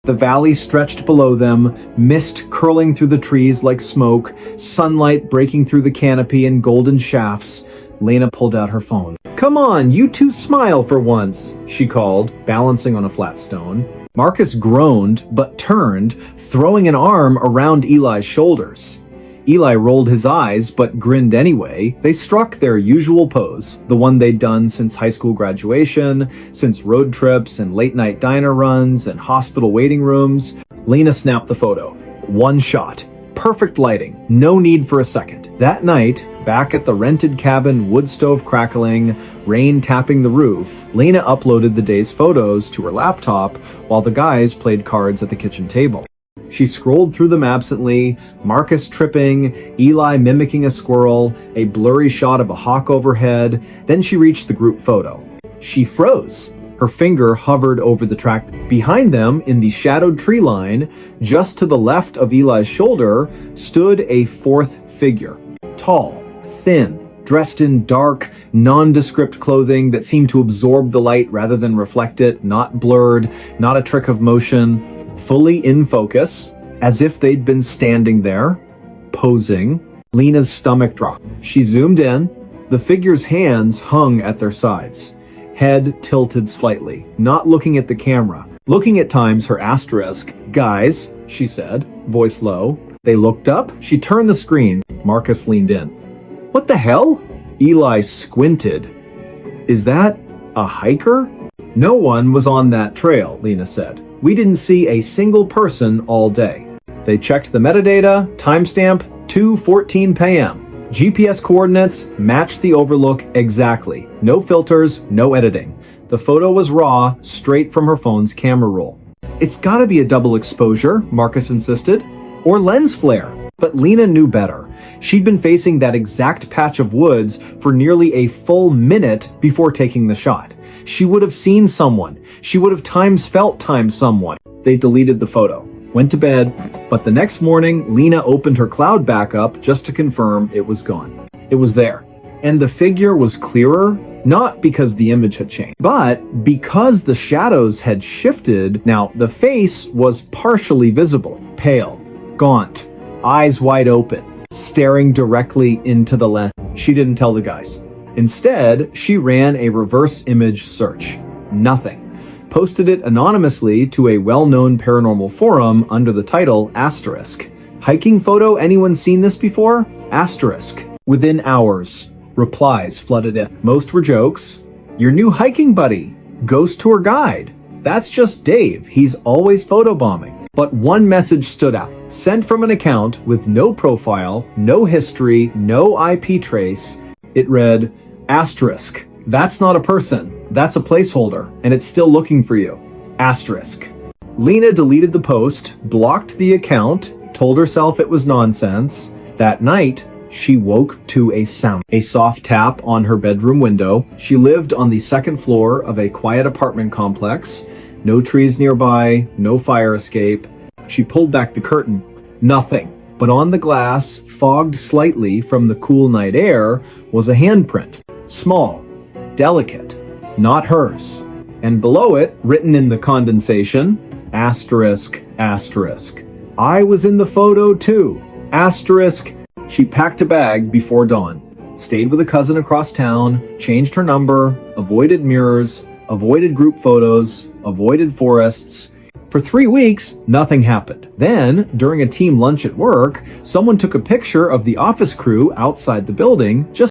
The valley stretched below them, mist curling through the trees like smoke, sunlight breaking through the canopy in golden shafts. Lena pulled out her phone. "Come on, you two smile for once," she called, balancing on a flat stone. Marcus groaned, but turned, throwing an arm around Eli's shoulders. Eli rolled his eyes, but grinned anyway. They struck their usual pose, the one they'd done since high school graduation, since road trips and late-night diner runs and hospital waiting rooms. Lena snapped the photo. One shot. Perfect lighting. No need for a second. That night, back at the rented cabin, wood stove crackling, rain tapping the roof, Lena uploaded the day's photos to her laptop while the guys played cards at the kitchen table. She scrolled through them absently, Marcus tripping, Eli mimicking a squirrel, a blurry shot of a hawk overhead. Then she reached the group photo. She froze. Her finger hovered over the track. Behind them, in the shadowed tree line, just to the left of Eli's shoulder, stood a fourth figure. Tall, thin, dressed in dark, nondescript clothing that seemed to absorb the light rather than reflect it, not blurred, not a trick of motion, fully in focus, as if they'd been standing there, posing. Lena's stomach dropped. She zoomed in. The figure's hands hung at their sides, head tilted slightly, not looking at the camera, looking at times her asterisk. "Guys," she said, voice low. They looked up. She turned the screen. Marcus leaned in. "What the hell?" Eli squinted. "Is that a hiker?" "No one was on that trail," Lena said. "We didn't see a single person all day." They checked the metadata, timestamp 2:14 p.m. GPS coordinates matched the overlook exactly. No filters, no editing. The photo was raw, straight from her phone's camera roll. "It's gotta be a double exposure," Marcus insisted. "Or lens flare." But Lena knew better. She'd been facing that exact patch of woods for nearly a full minute before taking the shot. She would have seen someone. She would have felt someone. They deleted the photo, went to bed, but the next morning, Lena opened her cloud backup just to confirm it was gone. It was there. And the figure was clearer, not because the image had changed, but because the shadows had shifted. Now, the face was partially visible, pale, gaunt, eyes wide open, staring directly into the lens. She didn't tell the guys. Instead, she ran a reverse image search. Nothing. Posted it anonymously to a well-known paranormal forum under the title asterisk. "Hiking photo, anyone seen this before?" Asterisk. Within hours, replies flooded in. Most were jokes. "Your new hiking buddy. Ghost tour guide. That's just Dave. He's always photobombing." But one message stood out. Sent from an account with no profile, no history, no IP trace. It read, asterisk. "That's not a person. That's a placeholder, and it's still looking for you." Asterisk. Lena deleted the post, blocked the account, told herself it was nonsense. That night, she woke to a sound. A soft tap on her bedroom window. She lived on the second floor of a quiet apartment complex. No trees nearby, no fire escape. She pulled back the curtain. Nothing. But on the glass, fogged slightly from the cool night air, was a handprint. Small, delicate, not hers. And below it, written in the condensation, Asterisk, asterisk. I was in the photo too. Asterisk. She packed a bag before dawn, stayed with a cousin across town, changed her number, avoided mirrors, avoided group photos, avoided forests. For 3 weeks, nothing happened. Then, during a team lunch at work, someone took a picture of the office crew outside the building just